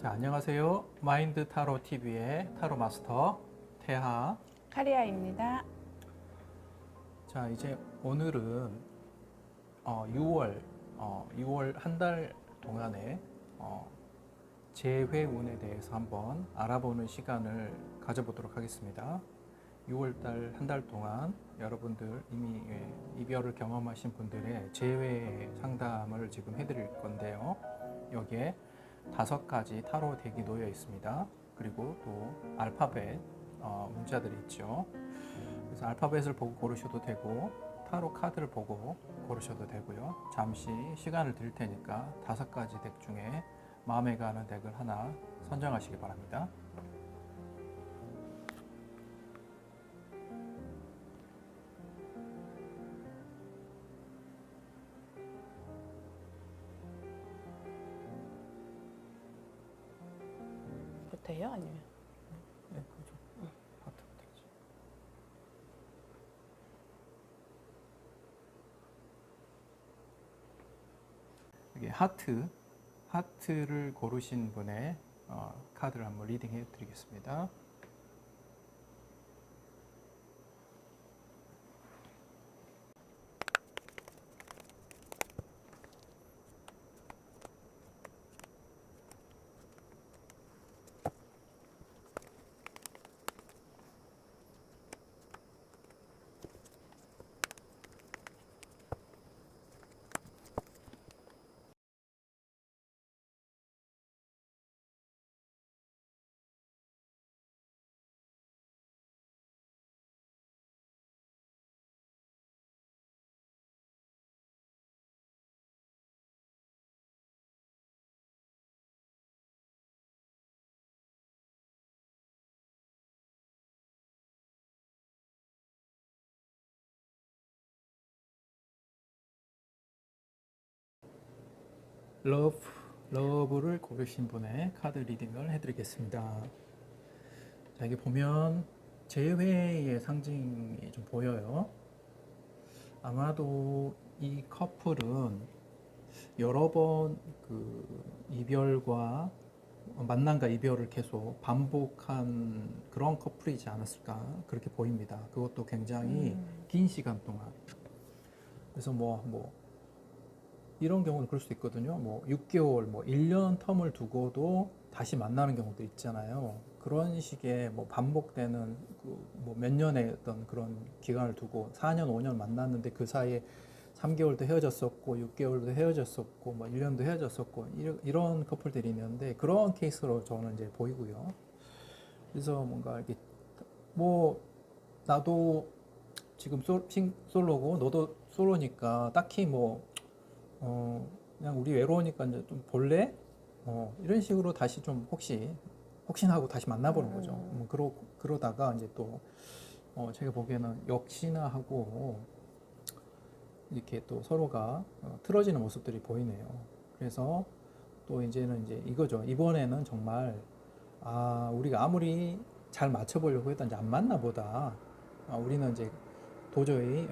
자, 안녕하세요. 마인드 타로 TV의 타로 마스터 태하. 카리아입니다. 자, 이제 오늘은 6월 한 달 동안의 재회운에 대해서 한번 알아보는 시간을 가져보도록 하겠습니다. 6월 달 한 달 동안 여러분들 이미 이별을 경험하신 분들의 재회 상담을 지금 해드릴 건데요. 여기에 5가지 타로 덱이 놓여 있습니다. 그리고 또 알파벳 문자들이 있죠. 그래서 알파벳을 보고 고르셔도 되고 타로 카드를 보고 고르셔도 되고요. 잠시 시간을 드릴 테니까 5가지 덱 중에 마음에 가는 덱을 하나 선정하시기 바랍니다. 부터요? 아니면? 네, 그죠. 하트부터 되죠. 여기 하트를 고르신 분의 카드를 한번 리딩해 드리겠습니다. 러브를 고르신 분의 카드 리딩을 해드리겠습니다. 자, 여기 보면 재회의 상징이 좀 보여요. 아마도 이 커플은 여러 번 이별과 만남과 이별을 계속 반복한 그런 커플이지 않았을까 그렇게 보입니다. 그것도 굉장히 긴 시간 동안. 그래서 뭐 이런 경우는 그럴 수도 있거든요. 뭐 6개월, 뭐 1년 텀을 두고도 다시 만나는 경우도 있잖아요. 그런 식의 뭐 반복되는 뭐 몇 년의 어떤 그런 기간을 두고 4년, 5년 만났는데 그 사이에 3개월도 헤어졌었고 6개월도 헤어졌었고 뭐 1년도 헤어졌었고 이런 커플들이 있는데 그런 케이스로 저는 이제 보이고요. 그래서 뭔가 이렇게 뭐 나도 지금 솔로고 너도 솔로니까 딱히 그냥 우리 외로우니까 이제 좀 볼래? 이런 식으로 다시 좀 혹시나 하고 다시 만나보는 거죠. 그러다가 이제 또, 제가 보기에는 역시나 하고, 이렇게 또 서로가 틀어지는 모습들이 보이네요. 그래서 또 이제는 이제 이거죠. 이번에는 정말, 우리가 아무리 잘 맞춰보려고 해도 이제 안 맞나 보다. 우리는 이제 도저히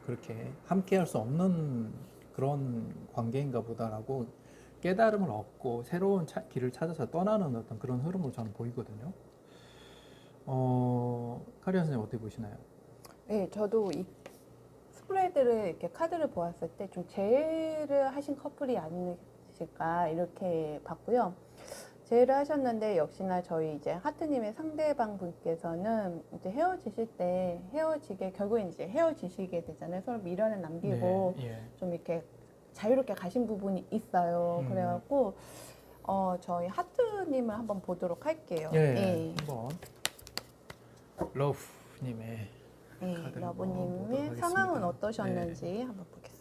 그렇게 함께 할 수 없는 그런 관계인가 보다라고 깨달음을 얻고 새로운 길을 찾아서 떠나는 어떤 그런 흐름으로 저는 보이거든요. 카리아 선생님 어떻게 보시나요? 네, 저도 이 스프레드를 이렇게 카드를 보았을 때 좀 재회를 하신 커플이 아니실까 이렇게 봤고요. 재회를 하셨는데 역시나 저희 이제 하트님의 상대방 분께서는 이제 헤어지실 때 결국엔 이제 헤어지시게 되잖아요. 서로 미련을 남기고 네, 예. 좀 이렇게 자유롭게 가신 부분이 있어요. 그래갖고 저희 하트님을 한번 보도록 할게요. 예, 한번 러브님의 네, 카드를 한번 보도록 러브님의 상황은 하겠습니다. 어떠셨는지 한번 보겠습니다.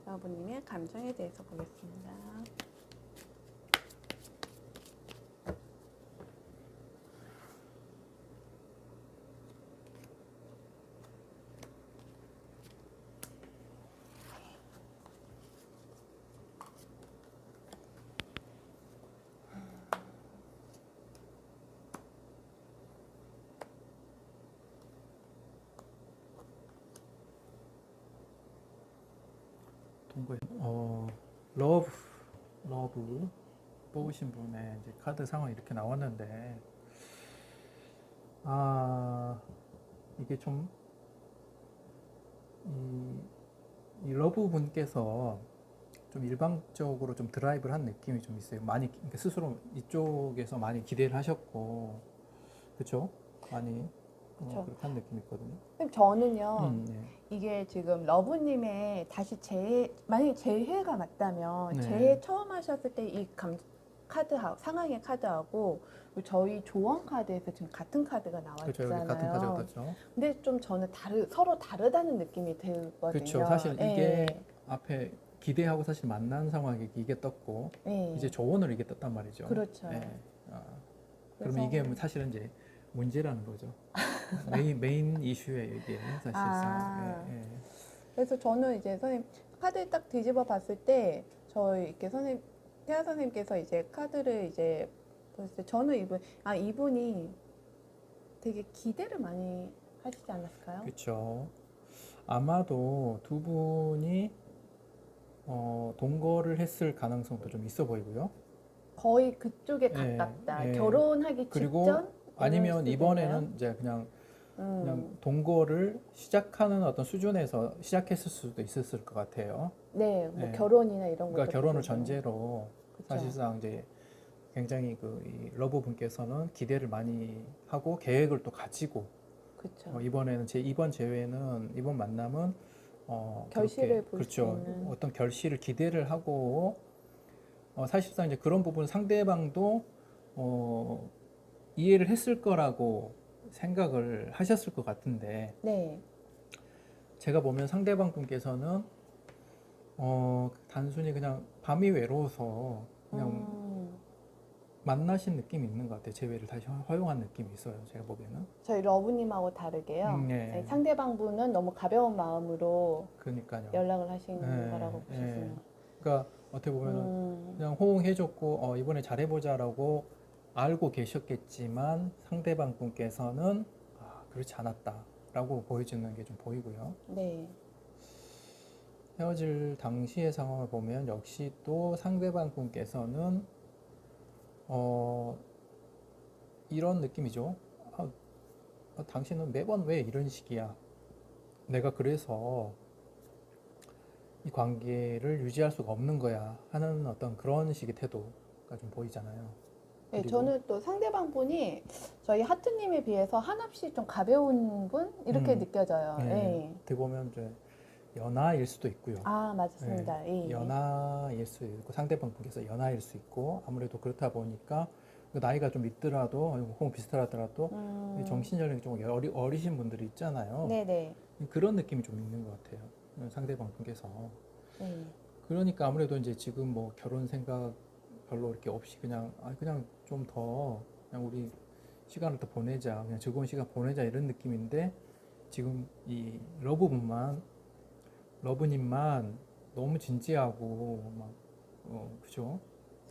러브님의 감정에 대해서 보겠습니다. 어떤 거예요? 러브 뽑으신 분의 이제 카드 상황이 이렇게 나왔는데, 이게 좀, 이 러브 분께서 좀 일방적으로 좀 드라이브를 한 느낌이 좀 있어요. 많이, 그러니까 스스로 이쪽에서 많이 기대를 하셨고, 그쵸? 많이, 그쵸. 그렇게 한 느낌이 있거든요. 선생님, 저는요, 네. 이게 지금 러브님의 다시 만약에 재해가 맞다면, 네. 재해 처음 하셨을 때 이 카드하고, 상황의 카드하고, 그리고 저희 조언 카드에서 지금 같은 카드가 그렇죠. 여기 같은 카드가 나왔잖아요. 떴죠. 근데 좀 저는 서로 다르다는 느낌이 들거든요. 그렇죠. 사실 예, 이게 앞에 기대하고 사실 만난 상황이 이게 떴고, 예. 이제 조언을 이게 떴단 말이죠. 그렇죠. 예. 그래서- 그러면 이게 사실은 이제 문제라는 거죠. 메인 이슈예요, 이게 사실상. 예, 예. 그래서 저는 이제 선생님 카드 딱 뒤집어 봤을 때 저희 이렇게 태아 선생님께서 이제 카드를 이제 봤을 때 저는 이분이 되게 기대를 많이 하시지 않았을까요? 그렇죠. 아마도 두 분이 동거를 했을 가능성도 좀 있어 보이고요. 거의 그쪽에 예, 가깝다. 예. 결혼하기 그리고 직전? 아니면 이럴 수도 이번에는 이제 그냥 동거를 시작하는 어떤 수준에서 시작했을 수도 있었을 것 같아요. 네, 뭐 네. 결혼이나 이런 것도 그러니까 결혼을 보고. 전제로 그쵸. 사실상 이제 굉장히 이 러브 분께서는 기대를 많이 하고 계획을 또 가지고 그쵸. 이번에는 이번 만남은 결실을 그렇게, 볼 수 그렇죠. 있는. 어떤 결실을 기대를 하고 사실상 이제 그런 부분 상대방도 이해를 했을 거라고 생각을 하셨을 것 같은데 네. 제가 보면 상대방 분께서는 단순히 그냥 밤이 외로워서 그냥 만나신 느낌이 있는 것 같아요. 재회를 다시 허용한 느낌이 있어요. 제가 보기에는. 저희 러브님하고 다르게요. 네. 네, 상대방 분은 너무 가벼운 마음으로 그러니까요. 연락을 하신 네, 거라고 보시면. 그러니까 어떻게 보면은 그냥 호응해줬고 이번에 잘해보자라고 알고 계셨겠지만 상대방 분께서는 그렇지 않았다라고 보여지는 게 좀 보이고요. 네. 헤어질 당시의 상황을 보면 역시 또 상대방 분께서는 이런 느낌이죠. 당신은 매번 왜 이런 식이야? 내가 그래서 이 관계를 유지할 수가 없는 거야 하는 어떤 그런 식의 태도가 좀 보이잖아요. 네, 그리고- 저는 또 상대방 분이 저희 하트님에 비해서 한없이 좀 가벼운 분 이렇게 느껴져요. 네. 네. 어떻게 보면 이제 연하일 수도 있고요. 맞습니다. 예. 연하일 수 있고 상대방 분께서 연하일 수 있고 아무래도 그렇다 보니까 그 나이가 좀 있더라도 혹은 비슷하더라도 정신 연령이 좀 어리신 분들이 있잖아요. 네네. 그런 느낌이 좀 있는 것 같아요. 상대방 분께서. 네. 그러니까 아무래도 이제 지금 뭐 결혼 생각 별로 이렇게 없이 그냥 좀 더 그냥 우리 시간을 더 보내자, 그냥 즐거운 시간 보내자 이런 느낌인데 지금 이 러브님만 너무 진지하고 막 그죠?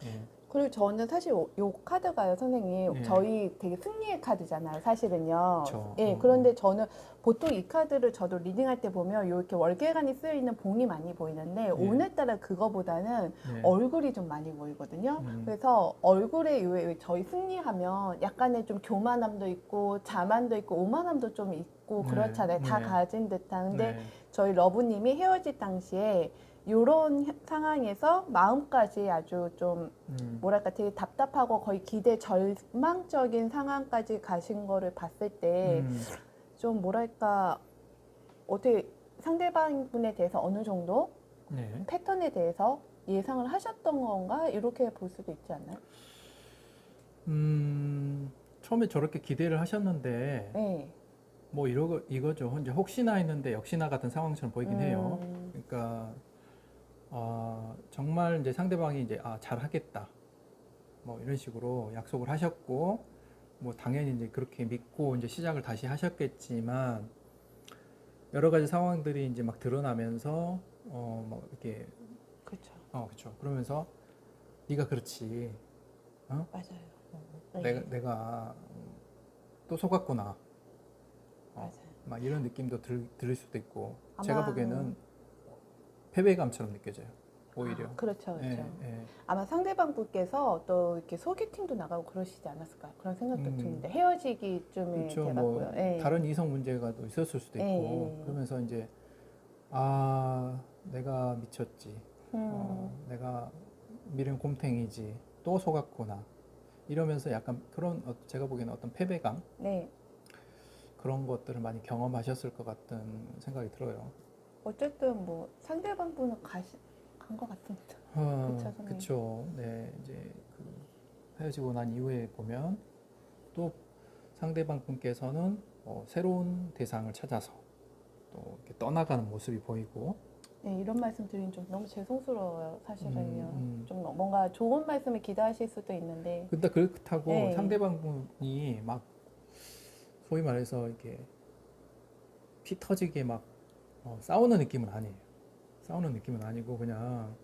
예. 그리고 저는 사실 요 카드가요, 선생님. 네. 저희 되게 승리의 카드잖아요, 사실은요. 그쵸. 예, 그런데 저는 보통 이 카드를 저도 리딩할 때 보면 이렇게 월계관이 쓰여 있는 봉이 많이 보이는데 오늘따라 그거보다는 네. 얼굴이 좀 많이 보이거든요. 그래서 얼굴에 저희 승리하면 약간의 좀 교만함도 있고 자만도 있고 오만함도 좀 있고 네. 그렇잖아요. 다 네. 가진 듯한. 근데 네. 저희 러브님이 헤어질 당시에 이런 상황에서 마음까지 아주 좀 뭐랄까 되게 답답하고 거의 기대 절망적인 상황까지 가신 거를 봤을 때 좀 뭐랄까 어떻게 상대방 분에 대해서 어느 정도 네. 패턴에 대해서 예상을 하셨던 건가 이렇게 볼 수도 있지 않나요? 처음에 저렇게 기대를 하셨는데 네. 뭐 이거죠. 이제 혹시나 했는데 역시나 같은 상황처럼 보이긴 해요. 그러니까 정말 이제 상대방이 이제 잘하겠다 뭐 이런 식으로 약속을 하셨고 뭐 당연히 이제 그렇게 믿고 이제 시작을 다시 하셨겠지만 여러 가지 상황들이 이제 막 드러나면서 뭐 이렇게 그렇죠. 그렇죠. 그러면서 네가 그렇지. 맞아요. 내가 또 속았구나. 맞아요. 막 이런 느낌도 들을 수도 있고 아마- 제가 보기에는 패배감처럼 느껴져요. 오히려. 아, 그렇죠, 그렇죠. 예, 예. 아마 상대방 분께서 또 이렇게 소개팅도 나가고 그러시지 않았을까 그런 생각도 드는데 헤어지기쯤에 그렇죠. 돼갖고요. 뭐 예. 다른 이성 문제가 또 있었을 수도 있고 예. 그러면서 이제 아 내가 미쳤지. 내가 미련 곰탱이지. 또 속았구나. 이러면서 약간 그런 제가 보기에는 어떤 패배감 네. 그런 것들을 많이 경험하셨을 것 같은 생각이 들어요. 어쨌든 뭐 상대방 분은 간 것 같습니다. 그쵸, 선생님? 그쵸. 네, 이제 그 헤어지고 난 이후에 보면 또 상대방 분께서는 새로운 대상을 찾아서 또 이렇게 떠나가는 모습이 보이고. 네, 이런 말씀 드리긴 좀 너무 죄송스러워요, 사실은요. 음. 좀 뭔가 좋은 말씀을 기대하실 수도 있는데. 근데 그렇다고 네. 상대방 분이 막 소위 말해서 이렇게 피 터지게 막 싸우는 느낌은 아니에요. 싸우는 느낌은 아니고 그냥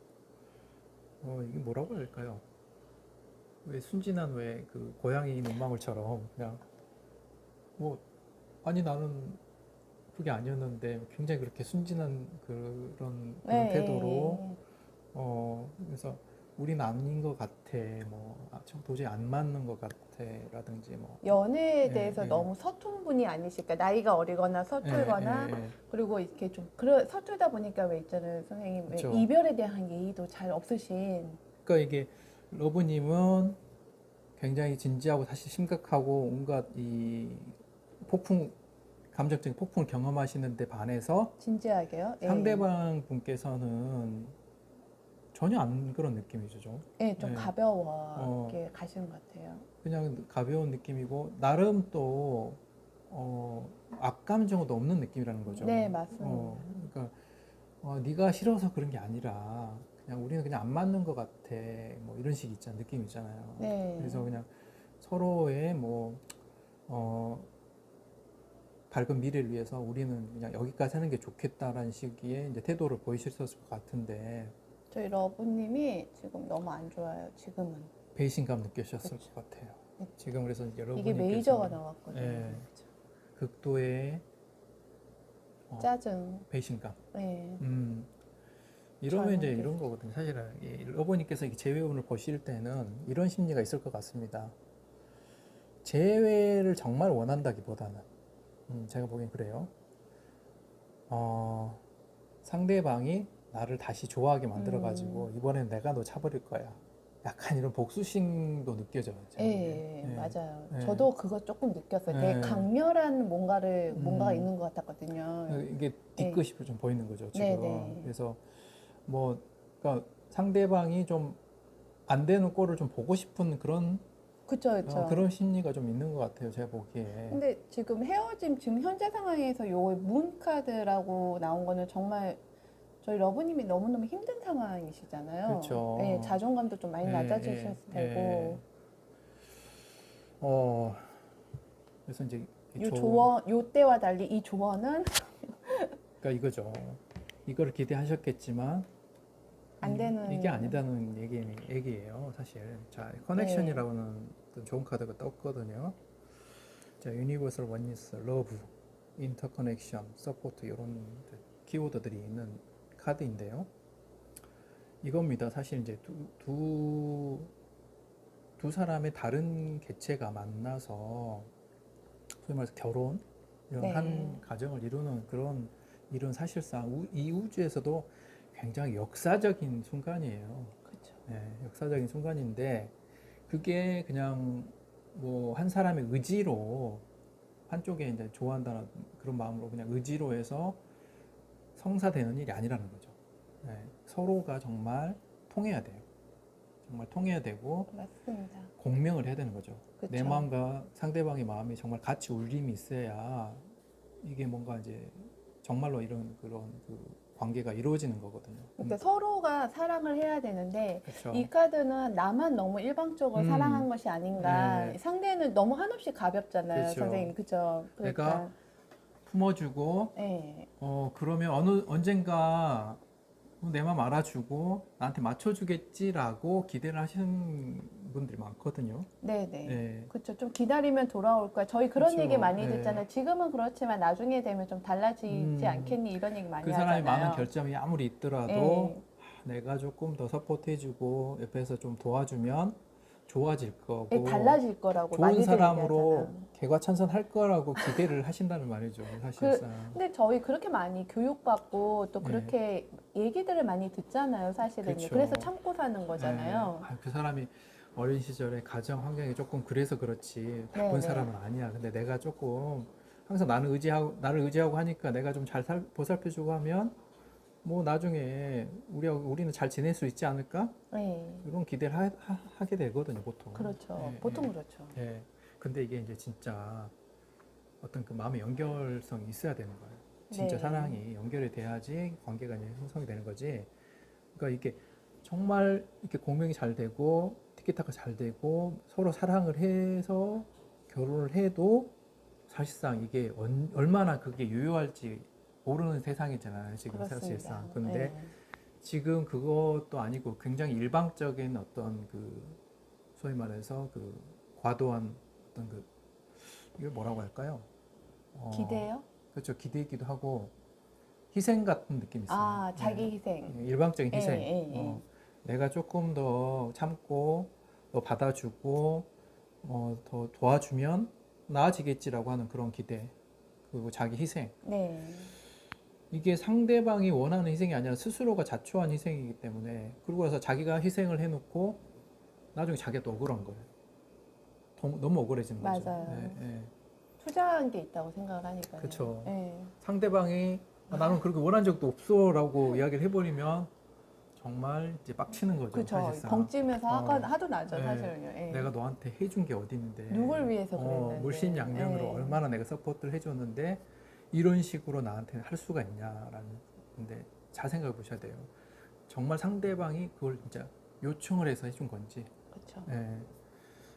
이게 뭐라고 해야 될까요? 왜 순진한 왜 그 고양이 눈망울처럼 그냥 뭐 아니 나는 그게 아니었는데 굉장히 그렇게 순진한 그런 네, 태도로 그래서 우린 아닌 것 같아 뭐 도저히 안 맞는 것 같아라든지 뭐 연애에 예, 대해서 예. 너무 서툰 분이 아니실까. 나이가 어리거나 서툴거나 예, 예. 그리고 이렇게 좀 서툴다 보니까 왜 있잖아요, 선생님. 왜 그쵸. 이별에 대한 예의도 잘 없으신. 그러니까 이게 러브님은 굉장히 진지하고 사실 심각하고 온갖 이 감정적인 폭풍을 경험하시는데 반해서 진지하게요. 예. 상대방 분께서는 전혀 안 그런 느낌이죠, 좀. 예, 좀 예. 가벼워게 가시는 것 같아요. 그냥 가벼운 느낌이고 나름 또 악감정도 없는 느낌이라는 거죠. 네, 맞습니다. 그러니까 네가 싫어서 그런 게 아니라 그냥 우리는 그냥 안 맞는 것 같아. 뭐 이런 식 있잖아, 느낌 있잖아요. 네. 그래서 그냥 서로의 밝은 미래를 위해서 우리는 그냥 여기까지 하는 게 좋겠다라는 식의 이제 태도를 보이셨을 것 같은데 저희 러브님이 지금 너무 안 좋아요. 지금은. 배신감 느끼셨을 그쵸. 것 같아요. 그쵸. 지금 그래서 이제 이게 여러분께서 메이저가 나왔거든요. 예. 그쵸. 극도의 짜증. 배신감. 네. 이러면 이제 저는 이런 거거든요. 사실은 이 러버님께서 재회운을 보실 때는 이런 심리가 있을 것 같습니다. 재회를 정말 원한다기보다는 제가 보기엔 그래요. 상대방이 나를 다시 좋아하게 만들어가지고 이번엔 내가 너 차버릴 거야. 약간 이런 복수심도 느껴져요. 제가 예, 보기엔. 예. 맞아요. 예. 저도 그거 조금 느꼈어요. 되게 예. 강렬한 뭔가가 있는 것 같았거든요. 이게 뒤끝이 좀 보이는 거죠, 지금. 네네. 그래서 그러니까 상대방이 좀 안 되는 꼴을 좀 보고 싶은 그런 그쵸, 그쵸. 그런 심리가 좀 있는 것 같아요, 제가 보기에. 근데 지금 헤어짐, 지금 현재 상황에서 요 문카드라고 나온 거는 정말 저희 러브님이 너무너무 힘든 상황이시잖아요. 그렇죠. 네, 자존감도 좀 많이 낮아지셨을 테고. 그래서 이제 요 때와 달리 이 조언은 그러니까 이거죠. 이거를 기대하셨겠지만 안 되는. 이게 아니다는 얘기예요, 사실. 자, 커넥션이라고는 또 좋은 카드가 떴거든요. 자, 유니버설 원니스, 러브, 인터커넥션, 서포트 이런 키워드들이 있는 카드인데요. 이겁니다. 사실 이제 두 사람의 다른 개체가 만나서 소위 말해서 결혼 이런 네. 한 가정을 이루는 그런 일은 사실상 이 우주에서도 굉장히 역사적인 순간이에요. 그렇죠. 네, 역사적인 순간인데 그게 그냥 뭐 한 사람의 의지로 한쪽에 이제 좋아한다는 그런 마음으로 그냥 의지로 해서 성사되는 일이 아니라는 거죠. 네, 서로가 정말 통해야 돼요. 정말 통해야 되고 맞습니다. 공명을 해야 되는 거죠. 그쵸. 내 마음과 상대방의 마음이 정말 같이 울림이 있어야 이게 뭔가 이제 정말로 이런 그런 그 관계가 이루어지는 거거든요. 그러니까 서로가 사랑을 해야 되는데 그렇죠. 이 카드는 나만 너무 일방적으로 사랑한 것이 아닌가. 네. 상대는 너무 한없이 가볍잖아요, 그쵸. 선생님. 그죠? 내가 품어주고 네. 그러면 언젠가 내 마음 알아주고 나한테 맞춰주겠지라고 기대를 하시는 분들이 분들이 많거든요. 네네. 예. 그렇죠. 좀 기다리면 돌아올 거야. 저희 그런 그쵸. 얘기 많이 예. 듣잖아요. 지금은 그렇지만 나중에 되면 좀 달라지지 않겠니? 이런 얘기 많이 그 사람이 하잖아요. 많은 결점이 아무리 있더라도 예. 내가 조금 더 서포트해주고 옆에서 좀 도와주면 좋아질 예, 거고 달라질 거라고 좋은 많이들 사람으로 얘기하잖아요. 개과천선할 거라고 기대를 하신다는 말이죠, 사실상. 근데 저희 그렇게 많이 교육받고 또 예. 그렇게 얘기들을 많이 듣잖아요, 사실은요. 그쵸. 그래서 참고 사는 거잖아요. 예. 그 사람이 어린 시절에 가정 환경이 조금 그래서 그렇지 나쁜 네네. 사람은 아니야. 근데 내가 조금 항상 나를 의지하고 하니까 내가 좀 잘 보살펴주고 하면 뭐 나중에 우리는 잘 지낼 수 있지 않을까? 네. 이런 기대를 하게 되거든요, 보통. 그렇죠. 예, 보통 예, 그렇죠. 예. 근데 이게 이제 진짜 어떤 그 마음의 연결성이 있어야 되는 거예요. 진짜 네. 사랑이 연결이 돼야지 관계가 이제 형성이 되는 거지. 그러니까 이게 정말 이렇게 공명이 잘 되고 티키타카 잘 되고 서로 사랑을 해서 결혼을 해도 사실상 이게 얼마나 그게 유효할지 모르는 세상이잖아요, 지금 그렇습니다. 사실상. 근데 네. 지금 그것도 아니고 굉장히 일방적인 어떤 그 소위 말해서 그 과도한 어떤 그 이걸 뭐라고 할까요? 기대요? 그렇죠. 기대이기도 하고 희생 같은 느낌이 있어요. 아, 자기 희생. 일방적인 예, 희생. 예, 예. 내가 조금 더 참고 더 받아주고 더 도와주면 나아지겠지라고 하는 그런 기대 그리고 자기 희생. 네. 이게 상대방이 원하는 희생이 아니라 스스로가 자초한 희생이기 때문에 그러고 나서 자기가 희생을 해놓고 나중에 자기가 또 억울한 거예요. 너무 억울해지는 거죠. 맞아요. 예. 투자한 게 있다고 생각을 하니까요. 그쵸. 예. 상대방이 나는 그렇게 원한 적도 없어라고 이야기를 해버리면 정말 이제 빡치는 거죠. 그렇죠. 사실상. 벙찌면서 하도 나죠, 네. 사실은요. 예. 내가 너한테 해준 게 어디 있는데 누굴 위해서 그랬는데. 물심양면으로 예. 얼마나 내가 서포트를 해줬는데 이런 식으로 나한테 할 수가 있냐라는. 근데 잘 생각해 보셔야 돼요. 정말 상대방이 그걸 진짜 요청을 해서 해준 건지. 그렇죠. 예.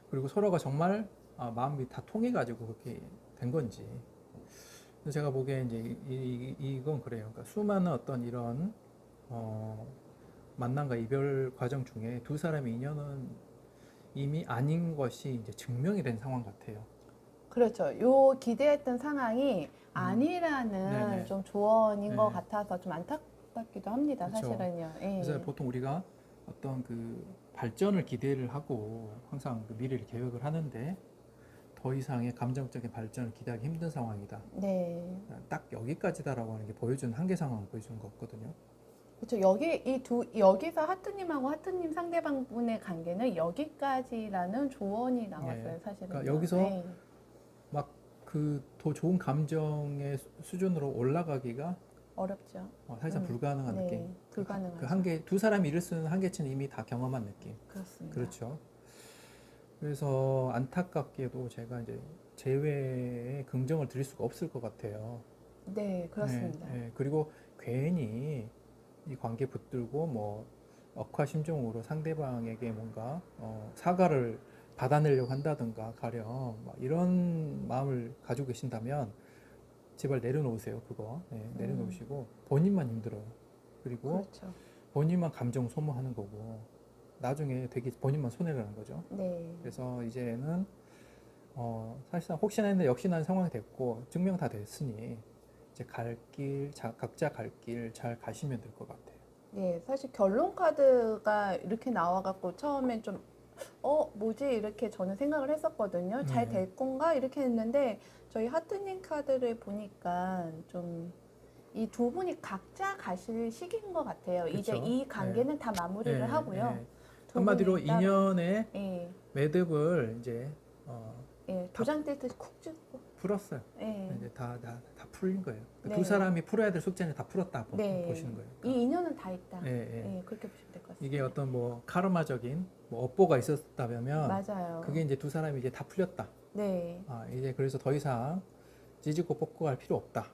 그리고 서로가 정말 마음이 다 통해가지고 그렇게 된 건지. 그래서 제가 보기에 이제 이건 그래요. 그러니까 수많은 어떤 이런 만남과 이별 과정 중에 두 사람의 인연은 이미 아닌 것이 이제 증명이 된 상황 같아요. 그렇죠. 요 기대했던 상황이 아니라는 네네. 좀 조언인 것 네. 같아서 좀 안타깝기도 합니다, 그쵸. 사실은요. 예. 그래서 보통 우리가 어떤 그 발전을 기대를 하고 항상 그 미래를 계획을 하는데 더 이상의 감정적인 발전을 기대하기 힘든 상황이다. 네. 딱 여기까지다라고 하는 게 보여주는 한계 상황을 보여주는 거거든요. 그렇죠. 여기서 하트님하고 하트님 상대방분의 관계는 여기까지라는 조언이 나왔어요, 네. 사실은. 그러니까 여기서 막 그 더 좋은 감정의 수준으로 올라가기가 어렵죠. 사실상 불가능한 네, 느낌. 불가능하죠. 그 한계, 두 사람이 이룰 수 있는 한계치는 이미 다 경험한 느낌. 그렇습니다. 그렇죠. 그래서 안타깝게도 제가 이제 재회에 긍정을 드릴 수가 없을 것 같아요. 네, 그렇습니다. 그리고 괜히 이 관계 붙들고 뭐 억하심종으로 상대방에게 뭔가 사과를 받아내려고 한다든가 가령 막 이런 마음을 가지고 계신다면 제발 내려놓으세요. 그거 내려놓으시고 본인만 힘들어요. 그리고 그렇죠. 본인만 감정 소모하는 거고 나중에 되게 본인만 손해를 하는 거죠. 네. 그래서 이제는 사실상 혹시나 했는데 역시나 상황이 됐고 증명 다 됐으니 이제 각자 갈 길 잘 가시면 될 것 같아요. 네, 사실 결론 카드가 이렇게 나와갖고 처음엔 좀 뭐지? 이렇게 저는 생각을 했었거든요. 잘 될 건가? 이렇게 했는데 저희 하트님 카드를 보니까 좀 이 두 분이 각자 가실 시기인 것 같아요. 그쵸? 이제 이 관계는 다 마무리를 하고요. 두 한마디로 분이 따로- 인연의 예, 매듭을 이제 도장 뜰 듯이 쿡 찍고. 풀었어요. 예. 이제 다 풀린 거예요. 네. 두 사람이 풀어야 될 숙제는 다 풀었다 네. 보시는 거예요. 이 인연은 다 있다. 예. 예, 그렇게 보시면 될 것 같습니다. 이게 어떤 뭐 카르마적인 뭐 업보가 있었다면 맞아요. 그게 이제 두 사람이 이제 다 풀렸다. 네. 이제 그래서 더 이상 찌지고 뽑고 할 필요 없다.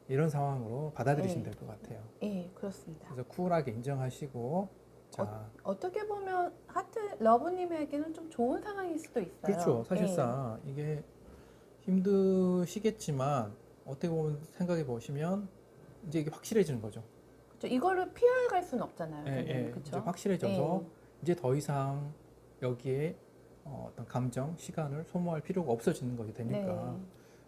이런 상황으로 받아들이시면 네. 될 것 같아요. 예, 그렇습니다. 그래서 쿨하게 인정하시고 자, 어떻게 보면 러브님에게는 좀 좋은 상황일 수도 있어요. 그렇죠. 사실상 이게 힘드시겠지만 어떻게 보면 생각해 보시면 이제 이게 확실해지는 거죠. 그렇죠. 이거를 피해갈 수는 없잖아요. 예, 선생님. 이제 그렇죠. 확실해져서 이제 더 이상 여기에 어떤 감정, 시간을 소모할 필요가 없어지는 거게 되니까 네.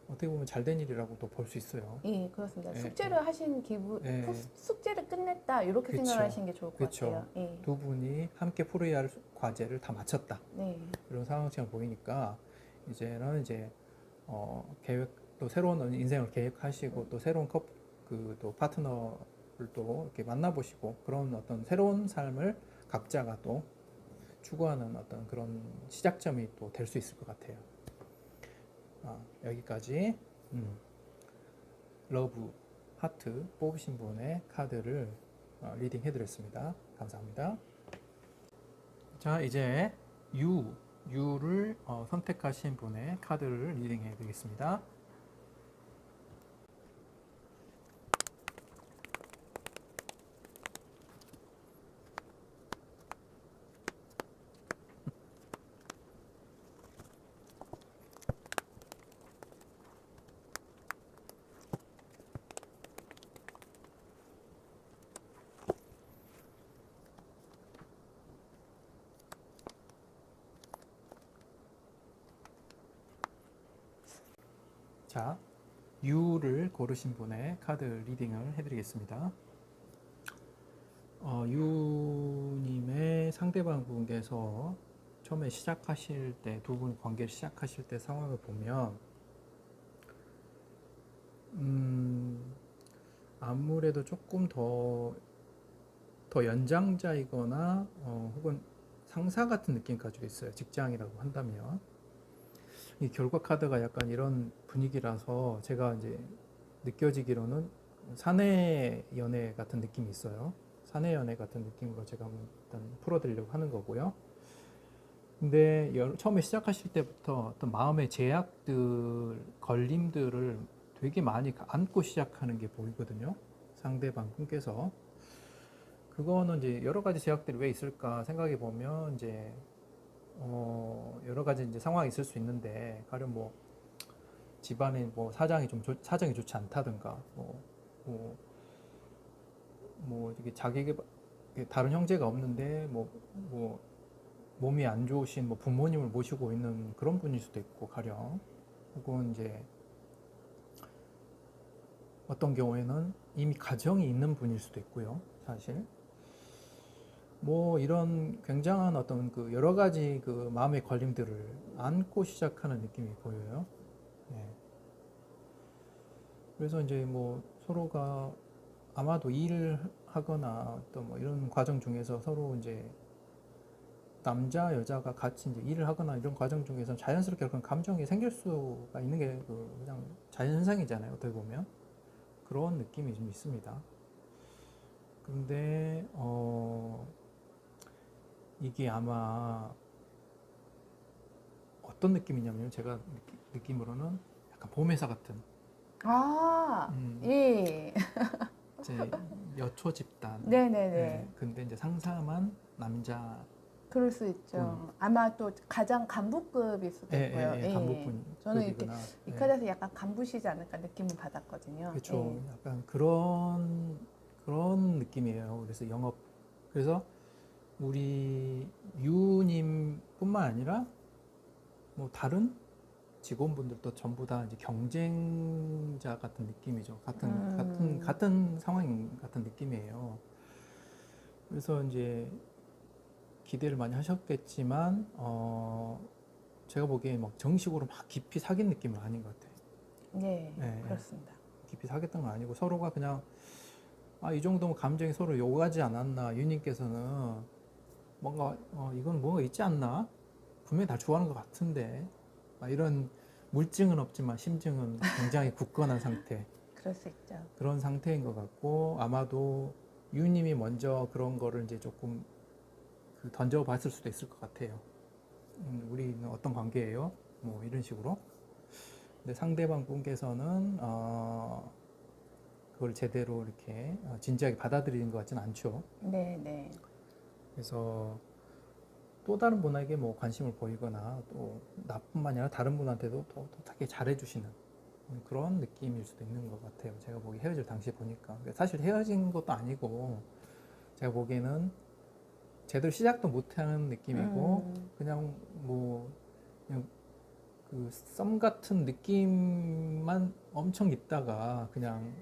어떻게 보면 잘된 일이라고도 볼 수 있어요. 예, 그렇습니다. 예, 숙제를 하신 기분, 예. 숙제를 끝냈다 이렇게 그쵸. 생각을 하시는 게 좋을 것 그쵸. 같아요. 예. 두 분이 함께 풀어야 할 과제를 다 마쳤다. 네. 이런 상황처럼 보이니까 이제는 이제 계획 또 새로운 인생을 계획하시고 또 새로운 또 파트너를 또 이렇게 만나보시고 그런 어떤 새로운 삶을 각자가 또 추구하는 어떤 그런 시작점이 또 될 수 있을 것 같아요. 여기까지 러브 하트 뽑으신 분의 카드를 리딩 해드렸습니다. 감사합니다. 자, 이제 U를 선택하신 분의 카드를 리딩 해드리겠습니다. 자, U를 고르신 분의 카드 리딩을 해드리겠습니다. U님의 상대방 분께서 처음에 시작하실 때, 두 분 관계를 시작하실 때 상황을 보면, 아무래도 조금 더 연장자이거나, 혹은 상사 같은 느낌 가지고 있어요. 직장이라고 한다면. 이 결과 카드가 약간 이런 분위기라서 제가 이제 느껴지기로는 사내 연애 같은 느낌이 있어요. 사내 연애 같은 느낌으로 제가 한번 일단 풀어드리려고 하는 거고요. 근데 처음에 시작하실 때부터 어떤 마음의 제약들, 걸림들을 되게 많이 안고 시작하는 게 보이거든요. 상대방 분께서. 그거는 이제 여러 가지 제약들이 왜 있을까 생각해 보면 이제 여러 가지 이제 상황이 있을 수 있는데 가령 뭐 집안에 뭐 사정이 좋지 않다든가 이게 자기가 다른 형제가 없는데 뭐 몸이 안 좋으신 뭐 부모님을 모시고 있는 그런 분일 수도 있고 가령 혹은 이제 어떤 경우에는 이미 가정이 있는 분일 수도 있고요. 사실 뭐 이런 굉장한 어떤 그 여러 가지 그 마음의 걸림들을 안고 시작하는 느낌이 보여요. 네. 그래서 이제 뭐 서로가 아마도 일을 하거나 또 뭐 이런 과정 중에서 서로 이제 남자 여자가 같이 이제 일을 하거나 이런 과정 중에서 자연스럽게 그런 감정이 생길 수가 있는 게 그냥 자연현상이잖아요. 어떻게 보면 그런 느낌이 좀 있습니다. 근데 이게 아마 어떤 느낌이냐면 제가 느낌으로는 약간 보매사 같은 예. 이제 여초 집단. 네네네. 네, 근데 이제 상사만 남자. 그럴 수 있죠. 아마 또 가장 간부급일 수도 있고요. 예. 간부분. 저는 이렇게 이 카드에서 약간 간부시지 않을까 느낌을 받았거든요. 그렇죠. 예. 약간 그런 느낌이에요. 그래서 우리 유님뿐만 아니라 뭐 다른 직원분들도 전부 다 이제 경쟁자 같은 느낌이죠. 같은 상황 같은 느낌이에요. 그래서 이제 기대를 많이 하셨겠지만 제가 보기에 막 정식으로 막 깊이 사귄 느낌은 아닌 것 같아요. 네, 그렇습니다. 깊이 사귀었던 건 아니고 서로가 그냥 이 정도면 감정이 서로 요구하지 않았나. 유님께서는 뭔가 이건 뭐가 있지 않나? 분명히 다 좋아하는 것 같은데 이런 물증은 없지만 심증은 굉장히 굳건한 상태. 그럴 수 있죠. 그런 상태인 것 같고 아마도 유님이 먼저 그런 거를 이제 조금 던져봤을 수도 있을 것 같아요. 우리는 어떤 관계예요? 뭐 이런 식으로. 근데 상대방 분께서는 그걸 제대로 이렇게 진지하게 받아들이는 것 같지는 않죠. 네. 그래서 또 다른 분에게 뭐 관심을 보이거나 또 나뿐만 아니라 다른 분한테도 더 되게 잘해주시는 그런 느낌일 수도 있는 것 같아요. 제가 보기 헤어질 당시에 보니까 사실 헤어진 것도 아니고 제가 보기에는 제대로 시작도 못하는 느낌이고 음. 그냥 뭐 그냥 그 썸 같은 느낌만 엄청 있다가 그냥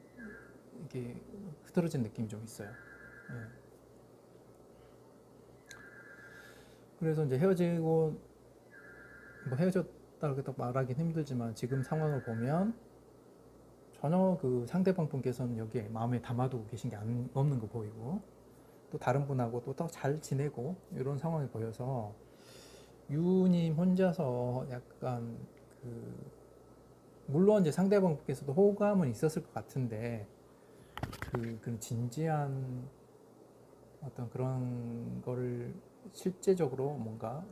이게 흐트러진 느낌이 좀 있어요. 예. 그래서 이제 헤어지고 뭐 헤어졌다고 딱 말하긴 힘들지만 지금 상황을 보면 전혀 그 상대방 분께서는 여기에 마음에 담아두고 계신 게 없는 거 보이고 또 다른 분하고 또 더 잘 지내고 이런 상황이 보여서 유님 혼자서 약간 그 물론 이제 상대방 분께서도 호감은 있었을 것 같은데 그 진지한 어떤 그런 거를 실제적으로 뭔가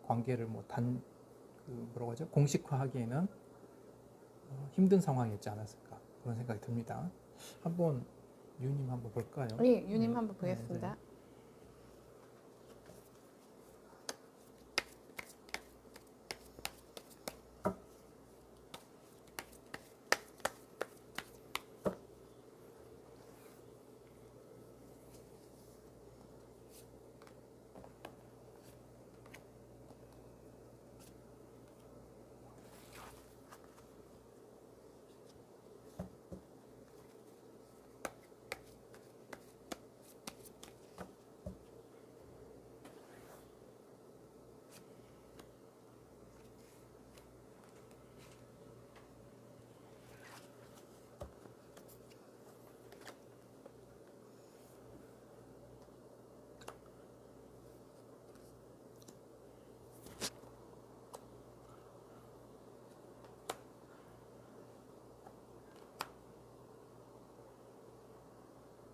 관계를 뭐 그 뭐라고 하죠? 공식화하기에는 힘든 상황이었지 않았을까 그런 생각이 듭니다. 한번 유님 한번 볼까요? 예, 유님 네, 한번 네, 보겠습니다.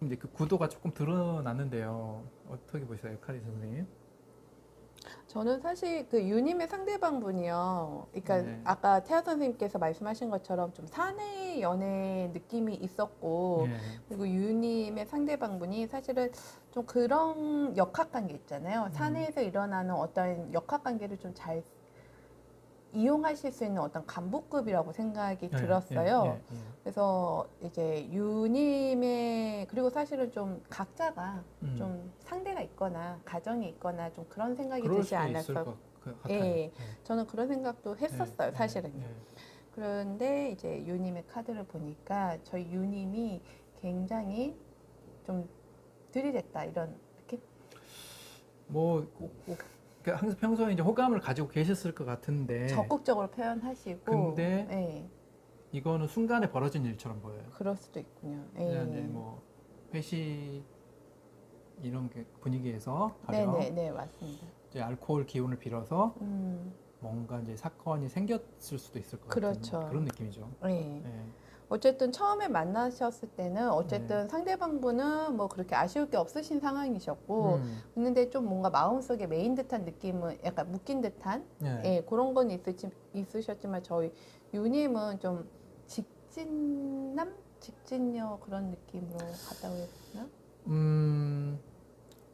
이제 그 구도가 조금 드러났는데요. 어떻게 보세요, 카리 선생님? 저는 사실 그 유님의 상대방 분이요. 그러니까 네. 아까 태아 선생님께서 말씀하신 것처럼 좀 사내 연애 느낌이 있었고, 예. 그리고 유님의 상대방 분이 사실은 좀 그런 역학관계 있잖아요. 사내에서 일어나는 어떤 역학관계를 좀 잘 이용하실 수 있는 어떤 간부급이라고 생각이 들었어요. 예. 그래서 이제 유님의 그리고 사실은 좀 각자가 음. 좀 상대가 있거나 가정이 있거나 좀 그런 생각이 그럴 들지 수도 있을 않았어. 것 같아요. 예, 저는 그런 생각도 했었어요, 사실은요. 예. 그런데 이제 유님의 카드를 보니까 저희 유님이 굉장히 좀 들이댔다 이런 느낌? 뭐 그러니까 항상 평소에 이제 호감을 가지고 계셨을 것 같은데 적극적으로 표현하시고, 근데 예, 이거는 순간에 벌어진 일처럼 보여요. 그럴 수도 있군요. 그냥 이제 예. 뭐 회식 이런 게 분위기에서 가령 네네네, 맞습니다. 이제 알코올 기운을 빌어서 음, 뭔가 이제 사건이 생겼을 수도 있을 것 그렇죠. 같은 그런 느낌이죠. 예. 예. 어쨌든 처음에 만나셨을 때는 어쨌든 네. 상대방분은 뭐 그렇게 아쉬울 게 없으신 상황이셨고, 음. 근데 좀 뭔가 마음속에 메인 듯한 느낌은 약간 묶인 듯한, 예. 예, 그런 건 있으셨지만 저희 유님은 좀 직진녀 그런 느낌으로 갔다고 해야 되나?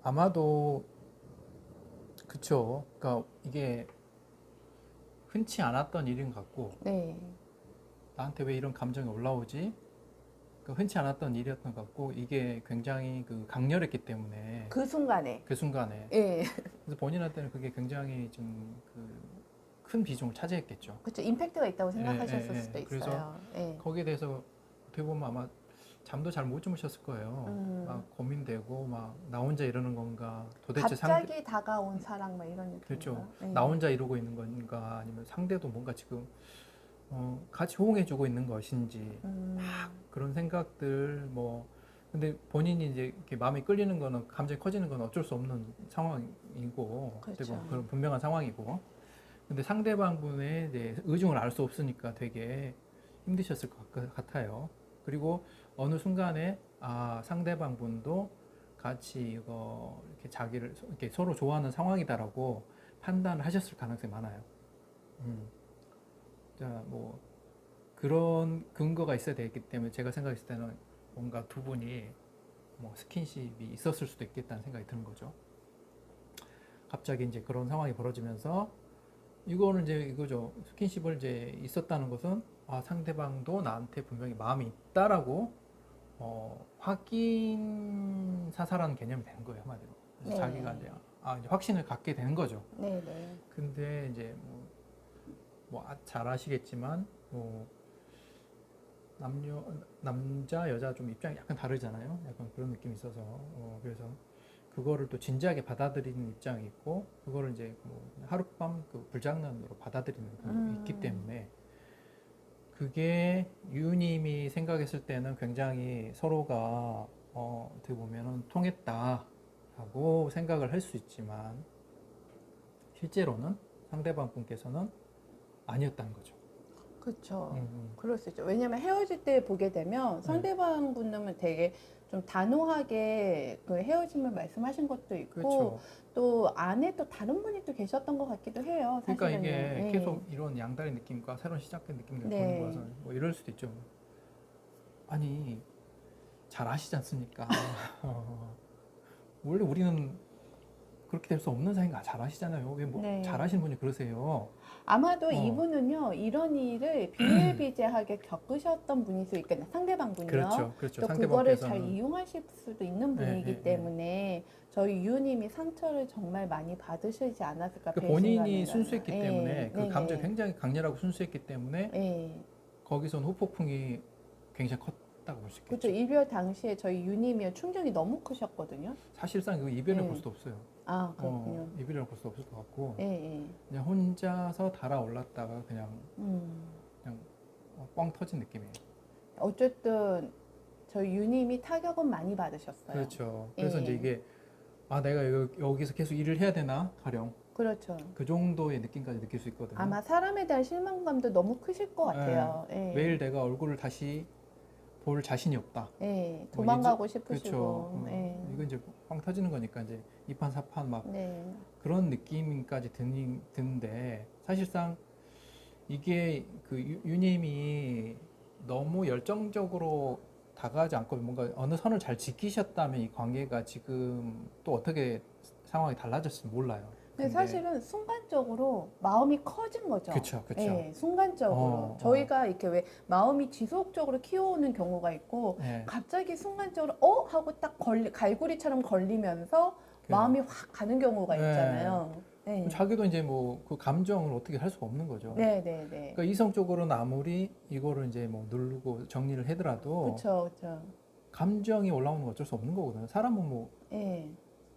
아마도 그쵸. 그러니까 이게 흔치 않았던 일인 것 같고 네. 나한테 왜 이런 감정이 올라오지? 그 흔치 않았던 일이었던 것 같고 이게 굉장히 그 강렬했기 때문에 그 순간에. 그 순간에 예. 그래서 본인한테는 그게 굉장히 좀 그 큰 비중을 차지했겠죠. 그렇죠. 임팩트가 있다고 예, 생각하셨을 예, 예. 수도 그래서 있어요. 예. 거기에 대해서 어떻게 보면 아마 잠도 잘 못 주무셨을 거예요. 막 고민되고 막 나 혼자 이러는 건가 도대체 갑자기 다가온 사랑 막 이런 그렇죠. 느낌인가? 예. 나 혼자 이러고 있는 건가 아니면 상대도 뭔가 지금 같이 호응해주고 있는 것인지 그런 생각들 뭐 근데 본인이 이제 이렇게 마음이 끌리는 거는 감정이 커지는 건 어쩔 수 없는 상황이고 그렇죠. 그리고 그런 분명한 상황이고 근데 상대방분의 이제 의중을 알 수 없으니까 되게 힘드셨을 것 같아요. 그리고 어느 순간에 아 상대방분도 같이 이거 이렇게 자기를 이렇게 서로 좋아하는 상황이다라고 판단을 하셨을 가능성이 많아요. 자, 뭐 그런 근거가 있어야 되기 때문에 제가 생각했을 때는 뭔가 두 분이 뭐 스킨십이 있었을 수도 있겠다는 생각이 드는 거죠. 갑자기 이제 그런 상황이 벌어지면서 이거는 이제 이거죠. 스킨십을 이제 있었다는 것은 아, 상대방도 나한테 분명히 마음이 있다라고 확인 사살하는 개념이 되는 거예요, 한마디로. 그래서 네. 자기가 이제 이제 확신을 갖게 되는 거죠. 네네. 근데 이제 잘 아시겠지만 남자 여자 좀 입장이 약간 다르잖아요. 약간 그런 느낌이 있어서 그래서 그거를 또 진지하게 받아들이는 입장이 있고 그거를 이제 하룻밤 그 불장난으로 받아들이는 그런 게 있기 때문에 그게 유님이 생각했을 때는 굉장히 서로가 어떻게 보면은 통했다라고 생각을 할 수 있지만 실제로는 상대방 분께서는 아니었다는 거죠. 그렇죠. 음. 그럴 수 있죠. 왜냐면 헤어질 때 보게 되면 상대방 분은 되게 좀 단호하게 그 헤어짐을 말씀하신 것도 있고 그렇죠. 또 안에 또 다른 분이 또 계셨던 것 같기도 해요. 그러니까 사실은요. 이게 예. 계속 이런 양다른 느낌과 새로운 시작된 느낌을 네. 보는 거라서 뭐 이럴 수도 있죠. 아니 잘 아시지 않습니까? 원래 우리는 그렇게 될 수 없는 사이인가 잘 아시잖아요. 왜 네. 잘 아시는 분이 그러세요? 아마도 이분은요 이런 일을 비일비재하게 겪으셨던 분일 수 있겠네. 상대방 분이요. 그렇죠, 그렇죠. 또 그거를 잘 상대방께서는 이용하실 수도 있는 분이기 네. 때문에 저희 유님이 상처를 정말 많이 받으시지 않았을까. 그 본인이 배신감이나. 순수했기 때문에 그 네, 감정이 네. 굉장히 강렬하고 순수했기 때문에 네. 거기서는 후폭풍이 굉장히 컸다고 볼 수 그렇죠. 있겠죠. 이별 당시에 저희 유님이 충격이 너무 크셨거든요. 사실상 그 이별을 네. 볼 수도 없어요. 아 그렇군요. 이별을 볼 수도 없을 것 같고 예, 예. 그냥 혼자서 달아올랐다가 그냥 뻥 터진 느낌이에요. 어쨌든 저희 유님이 타격은 많이 받으셨어요. 그렇죠. 그래서 예. 이제 이게 내가 여기서 계속 일을 해야 되나 가령 그렇죠. 그 정도의 느낌까지 느낄 수 있거든요. 아마 사람에 대한 실망감도 너무 크실 것 같아요. 예. 매일 내가 얼굴을 다시 볼 자신이 없다. 예. 도망가고 그렇죠. 싶으시고. 예. 이거 이제 빵 터지는 거니까 이제 이판사판 막 네. 그런 느낌까지 드는데 사실상 이게 그 유님이 너무 열정적으로 다가가지 않고 뭔가 어느 선을 잘 지키셨다면 이 관계가 지금 또 어떻게 상황이 달라졌을지 몰라요. 근데 사실은 순간적으로 마음이 커진 거죠. 그쵸, 그쵸. 예, 순간적으로. 저희가 이렇게 왜 마음이 지속적으로 키워오는 경우가 있고 네. 갑자기 순간적으로 하고 딱 갈고리처럼 걸리면서 마음이 확 가는 경우가 네. 있잖아요. 네. 자기도 이제 뭐 그 감정을 어떻게 할 수가 없는 거죠. 네, 네, 네. 그러니까 이성적으로는 아무리 이거를 이제 뭐 누르고 정리를 하더라도 그렇죠, 그렇죠. 감정이 올라오는 건 어쩔 수 없는 거거든요. 사람은 뭐 예.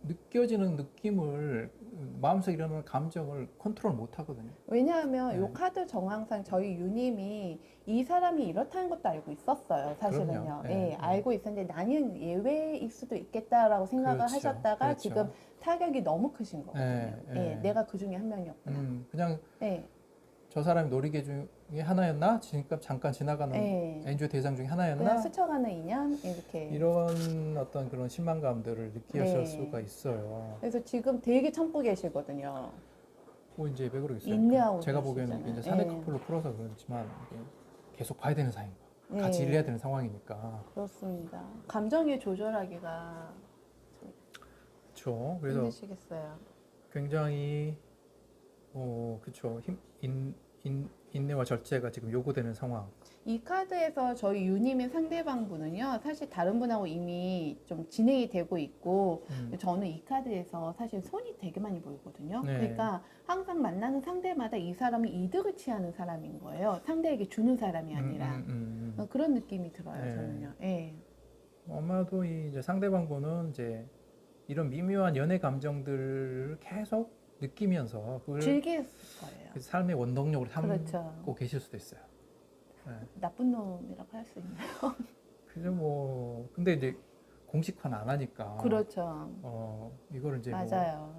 느껴지는 느낌을 마음속에 일어나는 감정을 컨트롤 못 하거든요. 왜냐하면 네. 요 카드 정황상 저희 유님이 이 사람이 이렇다는 것도 알고 있었어요. 사실은요. 그럼요. 예, 네. 알고 있었는데 나는 예외일 수도 있겠다라고 생각을 그렇죠. 하셨다가 그렇죠. 지금 타격이 너무 크신 거거든요. 네, 예, 네. 내가 그 중에 한 명이었구나. 그냥 예, 저 사람이 놀이개 중에 하나였나? 잠깐 지나가는 예. 엔조이 대상 중에 그냥 하나였나? 스쳐가는 인연 이렇게. 이런 어떤 그런 실망감들을 느끼셨을 네. 수가 있어요. 그래서 지금 되게 참고 계시거든요. 뭐 이제 왜 그러겠어요? 인내하고 제가 보기에는 계시잖아요. 이제 사내 예. 커플로 풀어서 그렇지만 이게 계속 봐야 되는 사이인 거야. 예. 같이 일해야 되는 상황이니까. 그렇습니다. 감정이 조절하기가 그렇죠. 그래서 힘드시겠어요. 굉장히 그렇죠. 인내와 절제가 지금 요구되는 상황. 이 카드에서 저희 유님의 상대방분은요, 사실 다른 분하고 이미 좀 진행이 되고 있고, 저는 이 카드에서 사실 손이 되게 많이 보이거든요. 네. 그러니까 항상 만나는 상대마다 이 사람이 이득을 취하는 사람인 거예요. 상대에게 주는 사람이 아니라. 그런 느낌이 들어요, 네. 저는요. 예. 아마도 이제 상대방분은 이제 이런 미묘한 연애 감정들을 계속 느끼면서 그걸 즐겼을 거예요. 그 삶의 원동력으로 삼고 그렇죠. 계실 수도 있어요. 네. 나쁜 놈이라고 할 수 있나요? 그죠 뭐 근데 이제 공식화는 안 하니까. 그렇죠. 이거를 이제 맞아요.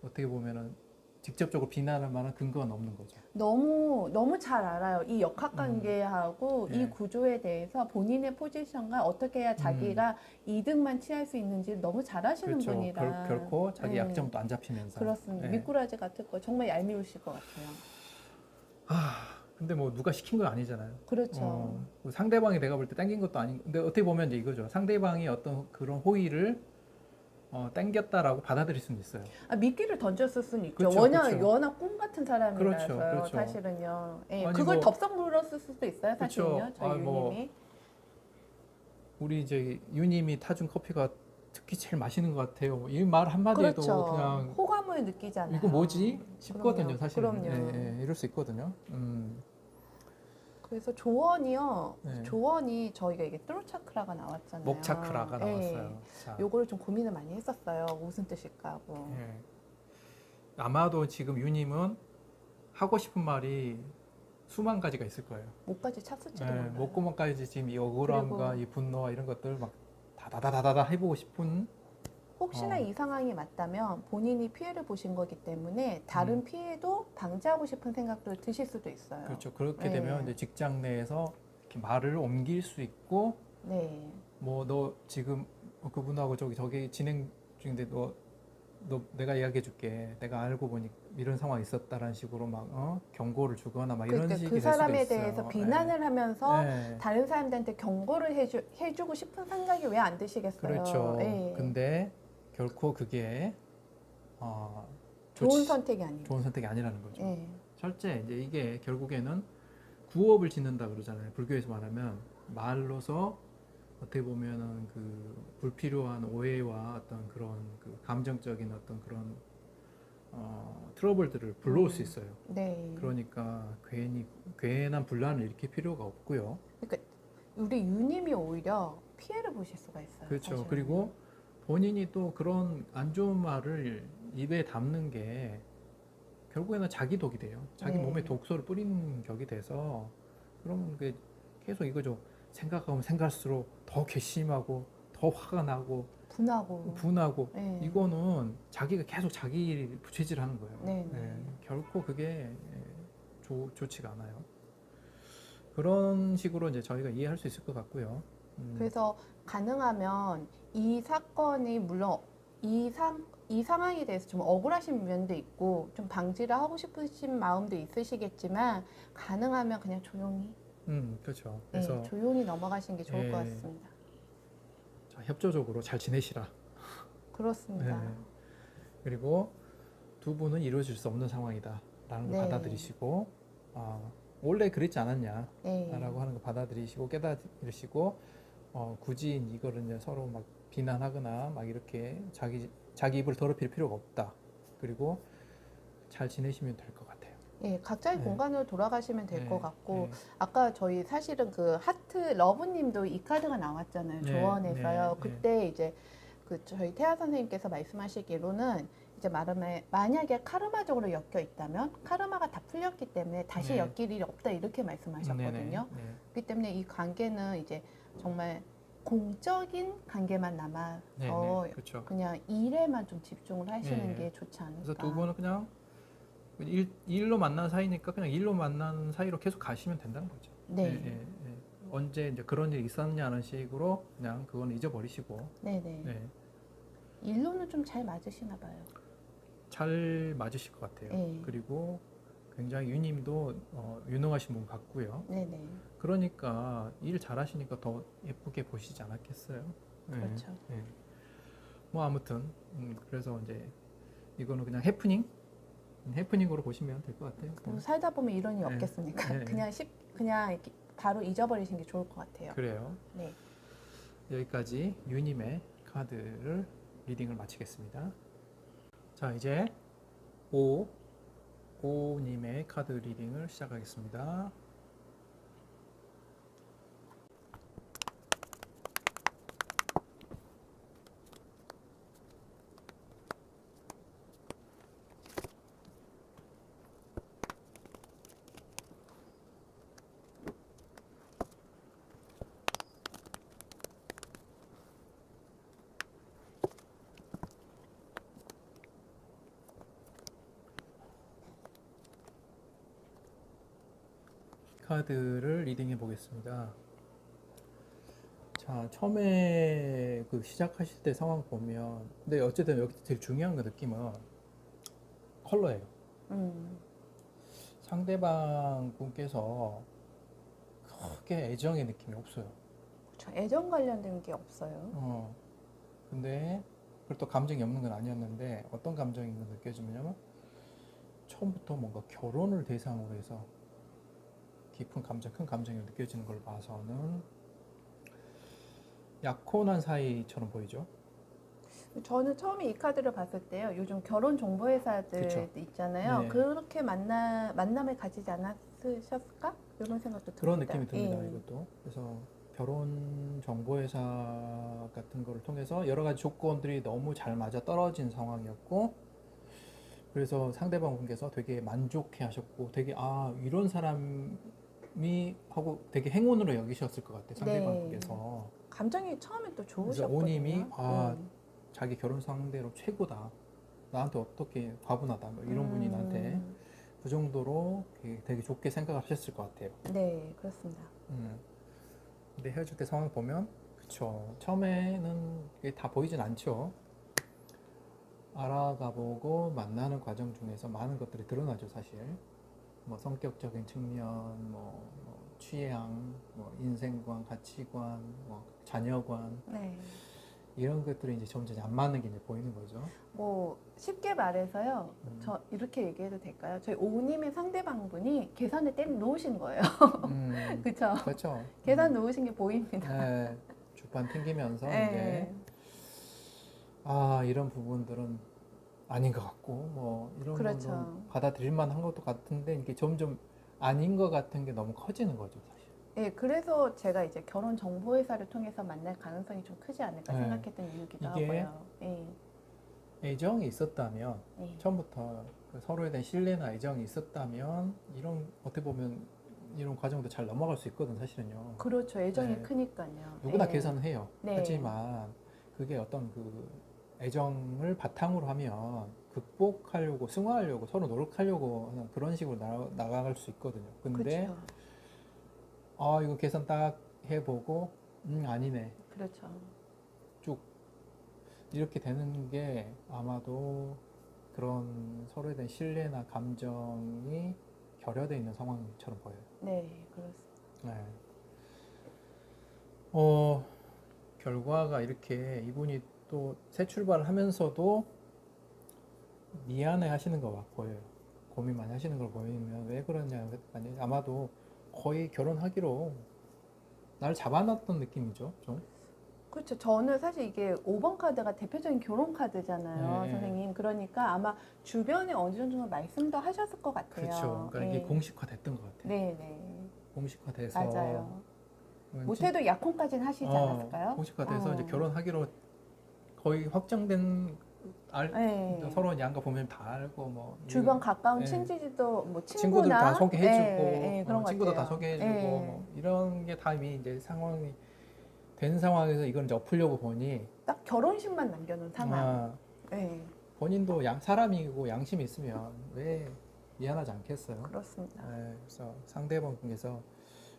뭐 어떻게 보면은 직접적으로 비난할 만한 근거는 없는 거죠. 너무 잘 알아요. 이 역학관계하고 네. 이 구조에 대해서 본인의 포지션과 어떻게 해야 자기가 이득만 취할 수 있는지 너무 잘 아시는 그렇죠. 분이라. 결코 자기 네. 약점도 안 잡히면서. 그렇습니다. 네. 미꾸라지 같을 거 정말 얄미우실 것 같아요. 근데 뭐 누가 시킨 건 아니잖아요. 그렇죠. 상대방이 내가 볼 때 땡긴 것도 아니고, 근데 어떻게 보면 이제 이거죠. 상대방이 어떤 그런 호의를 땡겼다라고 받아들일 수는 있어요. 미끼를 던졌을 수는 있죠. 그렇죠, 그렇죠. 워낙 꿈 같은 사람이라서요. 그렇죠. 사실은요. 예, 아니, 그걸 뭐- 덥석 물었을 수도 있어요. 사실은요. 그렇죠. 저희 뭐 유님이. 우리 이제 유님이 타준 커피가 듣기 제일 맛있는 것 같아요. 이 말 한마디에도 그렇죠. 그냥 호감을 느끼잖아요. 이거 뭐지 싶거든요. 그럼요. 사실은. 그럼요. 예, 예, 이럴 수 있거든요. 그래서 조언이요. 네. 조언이 저희가 이게 뚜루 차크라가 나왔잖아요. 목 차크라가 예. 나왔어요. 자, 요거를 좀 고민을 많이 했었어요. 무슨 뜻일까 하고. 예. 아마도 지금 유님은 하고 싶은 말이 수만 가지가 있을 거예요. 목까지 찼을지도 예, 몰라요. 목구멍까지 지금 이 억울함과 그리고 이 분노와 이런 것들 막 다다다다다 해보고 싶은. 혹시나 이 상황이 맞다면 본인이 피해를 보신 거기 때문에 다른 피해도 방지하고 싶은 생각도 드실 수도 있어요. 그렇죠. 그렇게 네. 되면 이제 직장 내에서 이렇게 말을 옮길 수 있고, 네. 뭐 너 지금 그분하고 저기 진행 중인데 너 내가 이야기해 줄게. 내가 알고 보니 이런 상황이 있었다라는 식으로 막 경고를 주거나 막 이런 그러니까 식이 그 될 수도 사람에 있어요. 대해서 비난을 하면서 네. 다른 사람들한테 경고를 해주고 싶은 생각이 왜 안 드시겠어요? 그렇죠. 네. 근데 결코 그게 좋은 선택이 아니에요. 좋은 선택이 아니라는 거죠. 네. 첫째, 이제 이게 결국에는 구업을 짓는다 그러잖아요. 불교에서 말하면 말로서 어떻게 보면은 그 불필요한 오해와 어떤 그런 그 감정적인 어떤 그런 트러블들을 불러올 수 있어요. 네. 그러니까 괜한 분란을 일으킬 필요가 없고요. 그러니까 우리 유님이 오히려 피해를 보실 수가 있어요. 그렇죠. 사실은. 그리고 본인이 또 그런 안 좋은 말을 입에 담는 게 결국에는 자기 독이 돼요. 자기 네. 몸에 독소를 뿌리는 격이 돼서 그러면 그 계속 이거죠. 생각하면 생각할수록 더 괘씸하고 더 화가 나고 분하고 네. 이거는 자기가 계속 자기 부채질하는 거예요. 네, 네. 예, 결코 그게 좋지가 않아요. 그런 식으로 이제 저희가 이해할 수 있을 것 같고요. 그래서 가능하면 이 사건이 물론 이 상황에 대해서 좀 억울하신 면도 있고 좀 방지를 하고 싶으신 마음도 있으시겠지만 가능하면 그냥 조용히 그렇죠. 네, 그래서 조용히 넘어가시는 게 좋을 것 예. 같습니다. 자, 협조적으로 잘 지내시라. 그렇습니다. 네. 그리고 두 분은 이루어질 수 없는 상황이다라는 걸 네. 받아들이시고 원래 그랬지 않았냐라고 네. 하는 거 받아들이시고 깨달으시고 굳이 이거를 이제 서로 막 비난하거나 막 이렇게 자기 입을 더럽힐 필요가 없다. 그리고 잘 지내시면 될 것 같아요. 예, 각자의 네. 공간으로 돌아가시면 될 네, 것 같고 네. 아까 저희 사실은 그 하트 러브님도 이 카드가 나왔잖아요. 네, 조언에서요. 네, 그때 이제 그 저희 태아 선생님께서 말씀하시기로는 이제 말하면 만약에 카르마적으로 엮여 있다면 카르마가 다 풀렸기 때문에 다시 네. 엮일 일이 없다 이렇게 말씀하셨거든요. 네네, 네. 그렇기 때문에 이 관계는 이제 정말 공적인 관계만 남아서 네, 네, 그렇죠. 그냥 일에만 좀 집중을 하시는 네. 게 좋지 않을까. 그래서 두 분은 그냥 일로 만난 사이니까 그냥 일로 만난 사이로 계속 가시면 된다는 거죠. 네. 예, 예, 예. 언제 이제 그런 일이 있었냐는 식으로 그냥 그건 잊어버리시고 네네. 네. 일로는 좀 잘 맞으시나 봐요. 잘 맞으실 것 같아요. 네. 그리고 굉장히 유님도 유능하신 분 같고요. 네네. 그러니까 일 잘하시니까 더 예쁘게 보시지 않았겠어요? 네, 그렇죠. 네. 뭐 아무튼 그래서 이제 이거는 그냥 해프닝으로 보시면 될 것 같아요. 뭐 살다 보면 이런 일이 네. 없겠습니까? 네. 그냥 이렇게 바로 잊어버리시는 게 좋을 것 같아요. 그래요. 네. 여기까지 유님의 카드를 리딩을 마치겠습니다. 자, 이제 오님의 카드 리딩을 시작하겠습니다. 카드를 리딩해 보겠습니다. 자, 처음에 그 시작하실 때 상황 보면, 근데 어쨌든 여기 제일 중요한 거 느낌은 컬러예요. 상대방 분께서 크게 애정의 느낌이 없어요. 그렇죠. 애정 관련된 게 없어요. 근데 그것도 감정이 없는 건 아니었는데 어떤 감정이 느껴지냐면 처음부터 뭔가 결혼을 대상으로 해서 깊은 감정, 큰 감정이 느껴지는 걸 봐서는 약혼한 사이처럼 보이죠. 저는 처음에 이 카드를 봤을 때요. 요즘 결혼 정보 회사들 그쵸. 있잖아요. 네. 그렇게 만남을 가지지 않았으셨을까? 이런 생각도 듭니다. 그런 느낌이 듭니다. 예. 이것도. 그래서 결혼 정보회사 같은 거를 통해서 여러 가지 조건들이 너무 잘 맞아 떨어진 상황이었고, 그래서 상대방분께서 되게 만족해 하셨고, 되게, 아, 이런 사람이 하고 되게 행운으로 여기셨을 것 같아요. 상대방분께서. 감정이 처음에 또 그래서 좋으셨거든요. 오님이, 아, 자기 결혼 상대로 최고다. 나한테 어떻게 과분하다. 뭐 이런 분이 나한테 그 정도로 되게 좋게 생각을 하셨을 것 같아요. 네, 그렇습니다. 근데 헤어질 때 상황 보면, 그쵸. 처음에는 이게 다 보이진 않죠. 알아가보고 만나는 과정 중에서 많은 것들이 드러나죠, 사실. 뭐 성격적인 측면, 뭐 취향, 뭐 인생관, 가치관, 뭐 자녀관 네. 이런 것들이 이제 점점 안 맞는 게 이제 보이는 거죠. 뭐 쉽게 말해서요. 저 이렇게 얘기해도 될까요? 저희 오님의 상대방분이 계산을 놓으신 거예요. 그렇죠? 그렇죠. 계산 놓으신 게 보입니다. 네, 주판 튕기면서 이제 네. 아 이런 부분들은 아닌 것 같고 뭐 이런 그렇죠. 거는 받아들일 만한 것도 같은데 이게 점점 아닌 것 같은 게 너무 커지는 거죠, 사실. 예, 그래서 제가 이제 결혼 정보 회사를 통해서 만날 가능성이 좀 크지 않을까 네. 생각했던 이유기도 이게 하고요. 예. 애정이 있었다면 예. 처음부터 그 서로에 대한 신뢰나 애정이 있었다면 이런 어떻게 보면 이런 과정도 잘 넘어갈 수 있거든 사실은요. 그렇죠. 애정이 네. 크니까요. 누구나 예. 계산을 해요. 네. 하지만 그게 어떤 그 애정을 바탕으로 하면 극복하려고 승화하려고 서로 노력하려고 하는 그런 식으로 나갈 수 있거든요. 근데 그렇죠. 아 이거 계산 딱 해보고 아니네 그렇죠. 쭉 이렇게 되는 게 아마도 그런 서로에 대한 신뢰나 감정이 결여되어 있는 상황처럼 보여요. 네, 그렇습니다. 네. 결과가 이렇게 이분이 또 새 출발을 하면서도 미안해 하시는 거 보여요. 고민 많이 하시는 걸 보이면 왜 그러냐 했더니 아마도 거의 결혼하기로 날 잡아놨던 느낌이죠, 좀. 그렇죠. 저는 사실 이게 5번 카드가 대표적인 결혼 카드잖아요, 네, 선생님. 그러니까 아마 주변에 어느 정도 말씀도 하셨을 것 같아요. 그렇죠. 그러니까 이게 예. 공식화됐던 것 같아요. 네, 네. 공식화돼서 맞아요. 진- 못해도 약혼까지는 하시지 않았을까요? 공식화돼서 이제 결혼하기로 거의 확정된 네. 서로 양가 보면 다 알고 뭐 주변 가까운 예. 친지도 뭐 친구들 친구나 다 소개해주고 예, 예, 그런 것 친구도 다 같아요. 소개해주고 예. 뭐 이런 게 다 이미 이제 상황이 된 상황에서 이걸 이제 엎으려고 보니 딱 결혼식만 남겨놓은 상황. 아, 예, 본인도 사람이고 양심이 있으면 왜 미안하지 않겠어요? 그렇습니다. 그래서 상대방에서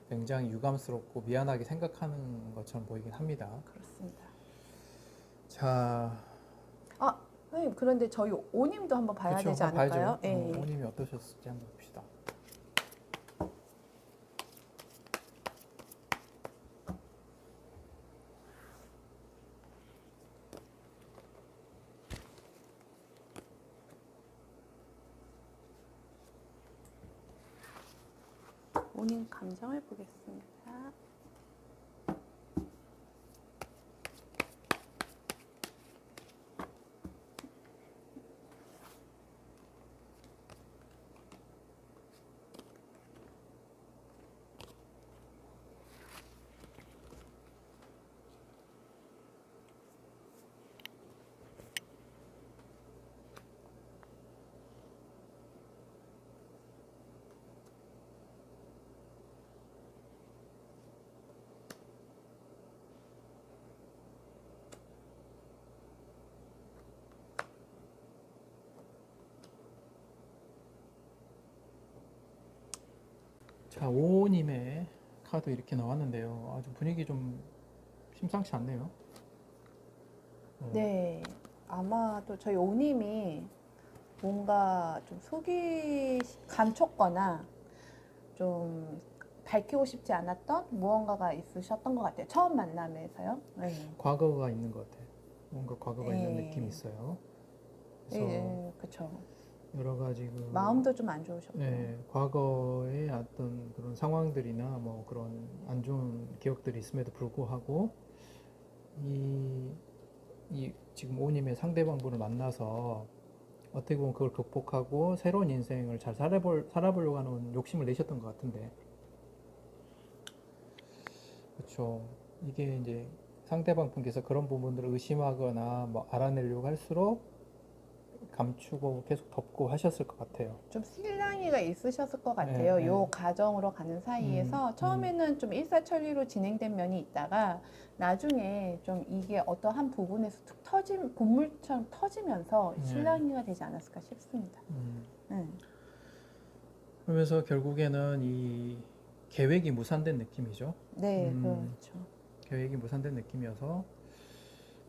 굉장히 유감스럽고 미안하게 생각하는 것처럼 보이긴 합니다. 그렇습니다. 자, 아, 선생님, 그런데 저희 오님도 한번 봐야 그쵸, 되지 한번 않을까요? 봐야죠. 예. 어머님이 어떠셨을지 한번 봅시다. 오님 감정을 보겠습니다. 자, 오님의 카드 이렇게 나왔는데요. 아주 분위기 좀 심상치 않네요. 네, 아마도 저희 오님이 뭔가 좀 감췄거나 좀 밝히고 싶지 않았던 무언가가 있으셨던 것 같아요. 처음 만남에서요. 네. 과거가 있는 것 같아요. 뭔가 과거가 있는 예. 느낌이 있어요. 그래서 예, 그렇죠. 여러 가지 마음도 좀 안 좋으셨고. 과거의 어떤 그런 상황들이나 뭐 그런 안 좋은 기억들이 있음에도 불구하고 이 지금 오님의 상대방분을 만나서 어떻게 보면 그걸 극복하고 새로운 인생을 잘 살아보려고 하는 욕심을 내셨던 것 같은데, 그렇죠. 이게 이제 상대방 분께서 그런 부분들을 의심하거나 뭐 알아내려고 할수록 감추고 계속 덮고 하셨을 것 같아요. 좀 실랑이가 있으셨을 것 같아요. 네, 요 네. 과정으로 가는 사이에서 처음에는 좀 일사천리로 진행된 면이 있다가 나중에 좀 이게 어떤 한 부분에서 툭 터진 본물처럼 터지면서 네. 실랑이가 되지 않았을까 싶습니다. 그러면서 결국에는 이 계획이 무산된 느낌이죠. 네, 음. 그렇죠. 계획이 무산된 느낌이어서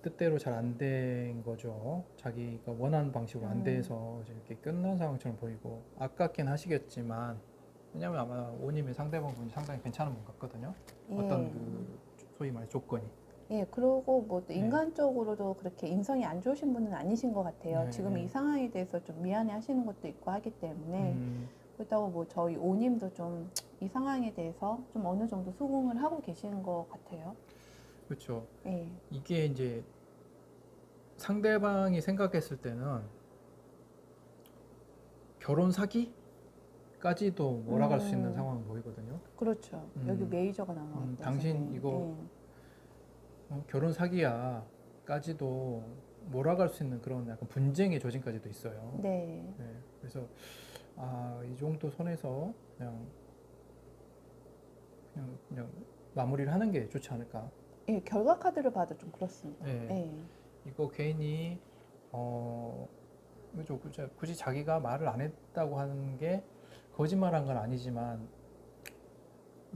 뜻대로 잘 안 된 거죠. 자기가 원하는 방식으로 안 돼서 이렇게 끝난 상황처럼 보이고 아깝긴 하시겠지만, 왜냐면 아마 오님의 상대방분이 상당히 괜찮은 분 같거든요. 어떤 예. 그 소위 말해 조건이. 예, 그리고 뭐 또 네. 인간적으로도 그렇게 인성이 안 좋으신 분은 아니신 것 같아요. 네, 지금 네. 이 상황에 대해서 좀 미안해 하시는 것도 있고 하기 때문에. 음, 그렇다고 뭐 저희 오님도 좀 이 상황에 대해서 좀 어느 정도 수긍을 하고 계시는 것 같아요. 그렇죠. 예. 이게 이제 상대방이 생각했을 때는 결혼 사기까지도 몰아갈 수 있는 상황은 보이거든요. 그렇죠. 여기 메이저가 나왔어요. 당신 선생님. 이거 결혼 사기야까지도 몰아갈 수 있는 그런 약간 분쟁의 조짐까지도 있어요. 네. 네, 그래서 이 정도 선에서 그냥 마무리를 하는 게 좋지 않을까. 예, 결과 카드를 봐도 좀 그렇습니다. 네. 예. 이거 괜히 그죠, 굳이 자기가 말을 안 했다고 하는 게 거짓말한 건 아니지만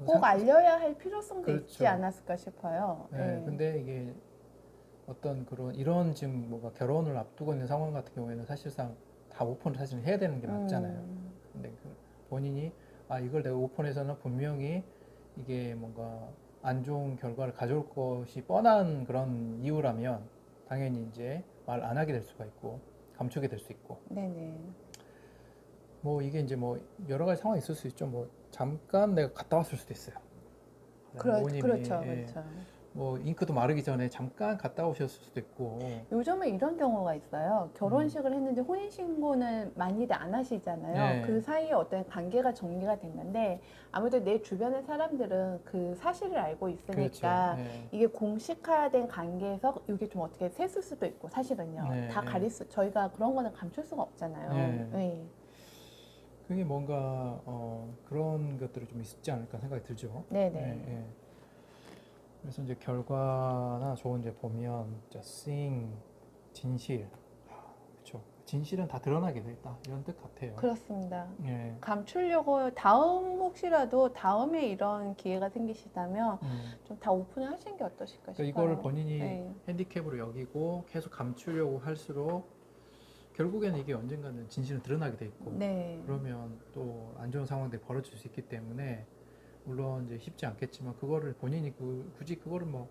꼭 알려야 할 필요성도 그렇죠. 있지 않았을까 싶어요. 네, 예. 근데 이게 어떤 이런 지금 뭐가 결혼을 앞두고 있는 상황 같은 경우에는 사실상 다 오픈을 사실 해야 되는 게 맞잖아요. 근데 본인이 이걸 내가 오픈해서는 분명히 이게 뭔가 안 좋은 결과를 가져올 것이 뻔한 그런 이유라면 당연히 이제 말 안 하게 될 수가 있고 감추게 될 수 있고, 네네. 뭐 이게 이제 뭐 여러 가지 상황이 있을 수 있죠. 뭐 잠깐 내가 갔다 왔을 수도 있어요. 어머님이, 그렇죠. 예, 그렇죠. 뭐 잉크도 마르기 전에 잠깐 갔다 오셨을 수도 있고. 요즘은 이런 경우가 있어요. 결혼식을 했는데 혼인신고는 많이들 안 하시잖아요. 네. 그 사이에 어떤 관계가 정리가 됐는데 아무래도 내 주변의 사람들은 그 사실을 알고 있으니까 그렇죠. 네. 이게 공식화된 관계에서 이게 좀 어떻게 샜을 수도 있고 사실은요. 네, 다 네. 저희가 그런 거는 감출 수가 없잖아요. 네. 네. 그게 뭔가 그런 것들이 좀 있지 않을까 생각이 들죠. 네네. 예. 그래서 이제 결과나 좋은 이제 보면 seeing 진실, 그렇죠. 진실은 다 드러나게 돼 있다 이런 뜻 같아요. 그렇습니다. 예. 감추려고 혹시라도 다음에 이런 기회가 생기시다면 좀 다 오픈을 하시는 게 어떠실까 싶어요. 그러니까 이걸 본인이 네. 핸디캡으로 여기고 계속 감추려고 할수록 결국에는 이게 언젠가는 진실은 드러나게 돼 있고, 네. 그러면 또 안 좋은 상황들이 벌어질 수 있기 때문에 물론 이제 쉽지 않겠지만 그거를 본인이 굳이 그거를 뭐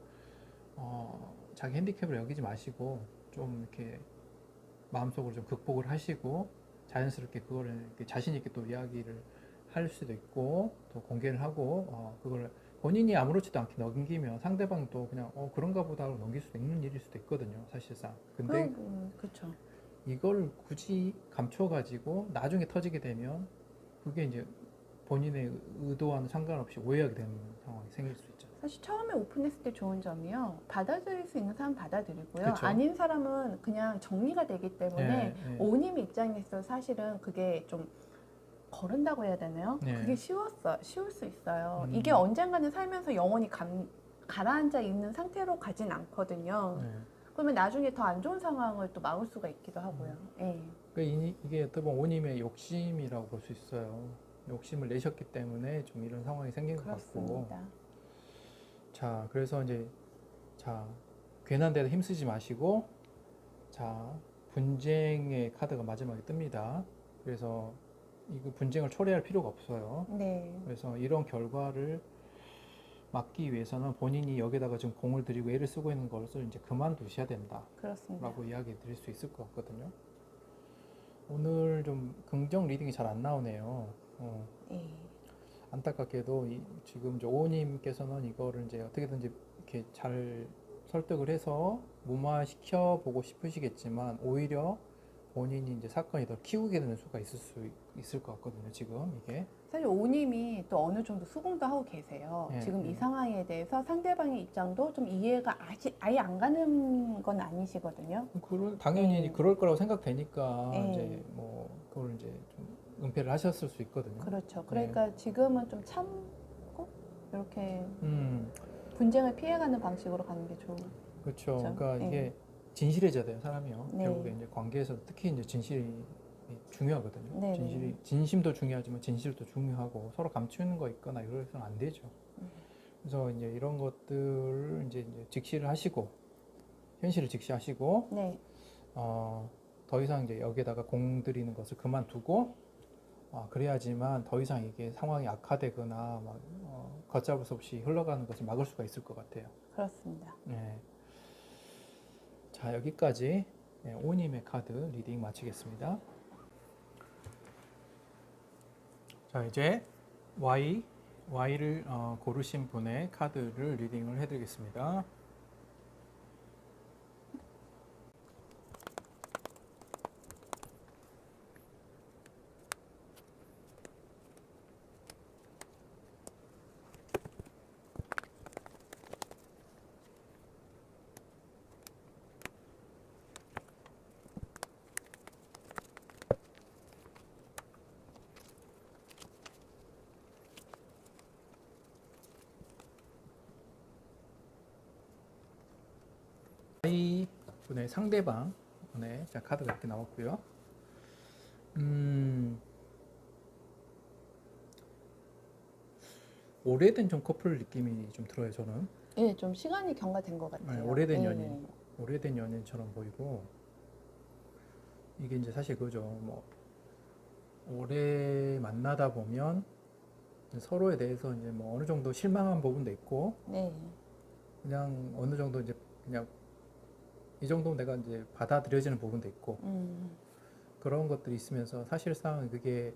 자기 핸디캡을 여기지 마시고 좀 이렇게 마음속으로 좀 극복을 하시고 자연스럽게 그거를 이렇게 자신 있게 또 이야기를 할 수도 있고 또 공개를 하고 그걸 본인이 아무렇지도 않게 넘기면 상대방도 그냥 그런가 보다 하고 넘길 수도 있는 일일 수도 있거든요, 사실상. 근데 그렇죠. 이걸 굳이 감춰가지고 나중에 터지게 되면 그게 이제 본인의 의도와는 상관없이 오해하게 되는 상황이 생길 수 있죠. 사실 처음에 오픈했을 때 좋은 점이요. 받아들일 수 있는 사람 받아들이고요. 그쵸. 아닌 사람은 그냥 정리가 되기 때문에 네. 오님 입장에서 사실은 그게 좀 거른다고 해야 되나요? 네. 그게 쉬울 수 있어요. 음. 이게 언젠가는 살면서 영원히 가라앉아 있는 상태로 가진 않거든요. 네. 그러면 나중에 더 안 좋은 상황을 또 막을 수가 있기도 하고요. 예. 그러니까 이게 어떻게 보면 오님의 욕심이라고 볼 수 있어요. 욕심을 내셨기 때문에 좀 이런 상황이 생긴 것 같고. 그렇습니다. 자, 그래서 이제 괜한 데다 힘쓰지 마시고, 분쟁의 카드가 마지막에 뜹니다. 그래서 이거 분쟁을 초래할 필요가 없어요. 네. 그래서 이런 결과를 막기 위해서는 본인이 여기다가 지금 공을 들이고 애를 쓰고 있는 것을 이제 그만두셔야 된다. 그렇습니다. 라고 이야기 드릴 수 있을 것 같거든요. 오늘 좀 긍정 리딩이 잘 안 나오네요. 예. 안타깝게도 지금 오님께서는 이거를 이제 어떻게든지 이렇게 잘 설득을 해서 무마시켜 보고 싶으시겠지만 오히려 본인이 이제 사건이 더 키우게 되는 수가 있을 수 있을 것 같거든요. 지금 이게. 사실 오님이 또 어느 정도 수긍도 하고 계세요. 네, 지금 네. 이 상황에 대해서 상대방의 입장도 좀 이해가 아직 아예 안 가는 건 아니시거든요. 당연히 네. 그럴 거라고 생각되니까 네. 이제 뭐 그걸 이제 좀 은폐를 하셨을 수 있거든요. 그렇죠. 그러니까 지금은 좀 참고 이렇게 음, 분쟁을 피해가는 방식으로 가는 게 좋은. 그렇죠. 그렇죠. 그러니까 네. 이게 진실해져야 돼요, 사람이요. 네. 결국에 이제 관계에서 특히 이제 진실이 중요하거든요. 네, 진심도 중요하지만 진실도 중요하고 서로 감추는 거 있거나 이래서는 안 되죠. 그래서 이제 이런 것들을 이제 직시를 하시고 현실을 직시하시고 네. 더 이상 이제 여기에다가 공들이는 것을 그만두고 그래야지만 더 이상 이게 상황이 악화되거나 막 걷잡을 수 없이 흘러가는 것을 막을 수가 있을 것 같아요. 그렇습니다. 네. 자, 여기까지 오님의 카드 리딩 마치겠습니다. 자, 이제 Y를 고르신 분의 카드를 리딩을 해드리겠습니다. Y 분의 상대방 분의 자, 카드가 이렇게 나왔고요. 오래된 좀 커플 느낌이 좀 들어요, 저는. 예, 좀 시간이 경과된 것 같아요. 네, 오래된 예. 연인, 오래된 연인처럼 보이고 이게 이제 사실 그죠. 뭐 오래 만나다 보면 서로에 대해서 이제 뭐 어느 정도 실망한 부분도 있고 네. 그냥 어느 정도 이제 그냥 이 정도 내가 이제 받아들여지는 부분도 있고 그런 것들이 있으면서 사실상 그게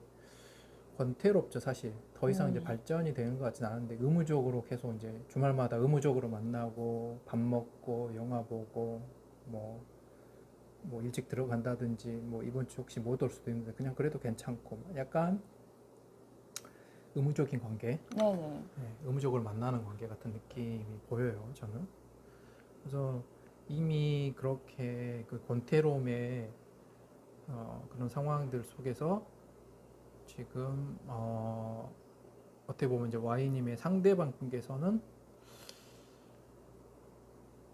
권태롭죠, 사실. 더 이상 이제 발전이 되는 것 같지는 않은데 의무적으로 계속 이제 주말마다 의무적으로 만나고 밥 먹고 영화 보고 뭐 일찍 들어간다든지 뭐 이번 주 혹시 못 올 수도 있는데 그냥 그래도 괜찮고 약간 의무적인 관계, 네네. 의무적으로 만나는 관계 같은 느낌이 보여요, 저는. 그래서 이미 그렇게 그 권태로움의 그런 상황들 속에서 지금 어떻게 보면 이제 Y님의 상대방 분께서는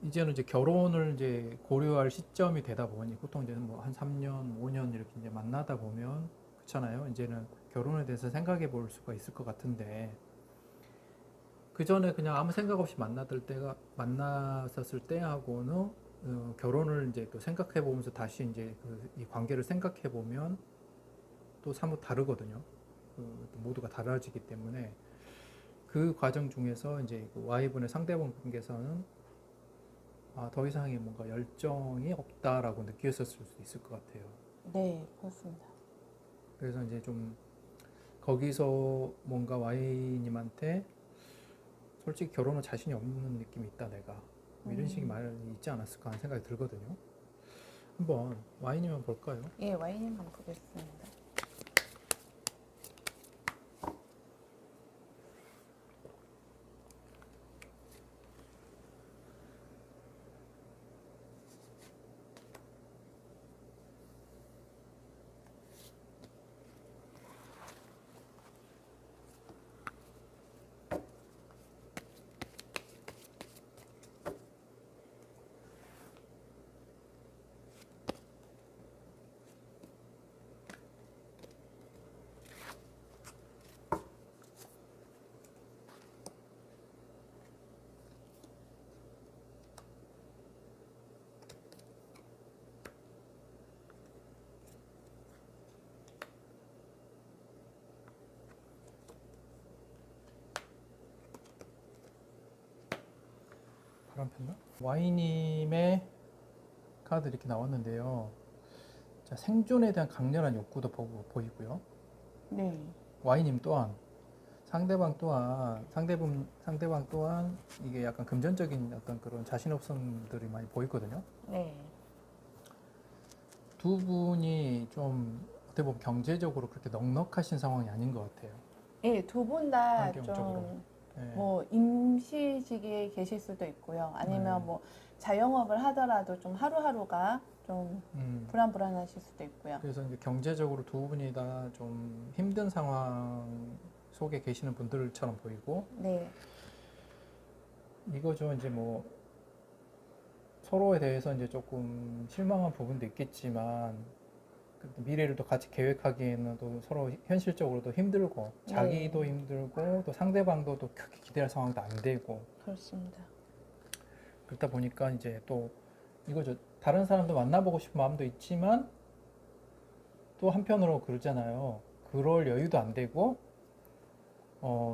이제는 이제 결혼을 이제 고려할 시점이 되다 보니 보통 이제 뭐 한 3년, 5년 이렇게 이제 만나다 보면 그렇잖아요. 이제는 결혼에 대해서 생각해 볼 수가 있을 것 같은데 그 전에 그냥 아무 생각 없이 만났었을 때하고는 결혼을 이제 또 생각해 보면서 다시 이제 이 관계를 생각해 보면 또 사뭇 다르거든요. 또 모두가 달라지기 때문에 그 과정 중에서 이제 그 Y분의 상대방 분께서는 더 이상의 뭔가 열정이 없다라고 느꼈을 수도 있을 것 같아요. 네, 그렇습니다. 그래서 이제 좀 거기서 뭔가 Y님한테 솔직히 결혼은 자신이 없는 느낌이 있다 내가 뭐 이런 식의 말이 있지 않았을까 하는 생각이 들거든요. 한번 Y님 한번 볼까요? 예, 와인님 한번 보겠습니다. 바람 폈나? Y님의 카드 이렇게 나왔는데요. 자, 생존에 대한 강렬한 욕구도 보이고요. 네. Y님 또한 상대방 또한 이게 약간 금전적인 어떤 그런 자신 없음들이 많이 보이거든요. 네. 두 분이 좀 어떻게 보면 경제적으로 그렇게 넉넉하신 상황이 아닌 것 같아요. 예, 두 분 다 환경적으로. 좀 네. 뭐 임시직에 계실 수도 있고요. 아니면 네. 뭐 자영업을 하더라도 좀 하루하루가 좀 불안불안하실 수도 있고요. 그래서 이제 경제적으로 두 분이 다 좀 힘든 상황 속에 계시는 분들처럼 보이고, 네. 이거죠. 이제 뭐 서로에 대해서 이제 조금 실망한 부분도 있겠지만, 그래도 미래를 또 같이 계획하기에는 또 서로 현실적으로도 힘들고, 네. 자기도 힘들고, 또 상대방도 또 크게 기대할 상황도 안 되고, 그렇습니다. 그러다 보니까 이제 또 이거죠. 다른 사람도 만나보고 싶은 마음도 있지만, 또 한편으로 그러잖아요. 그럴 여유도 안 되고,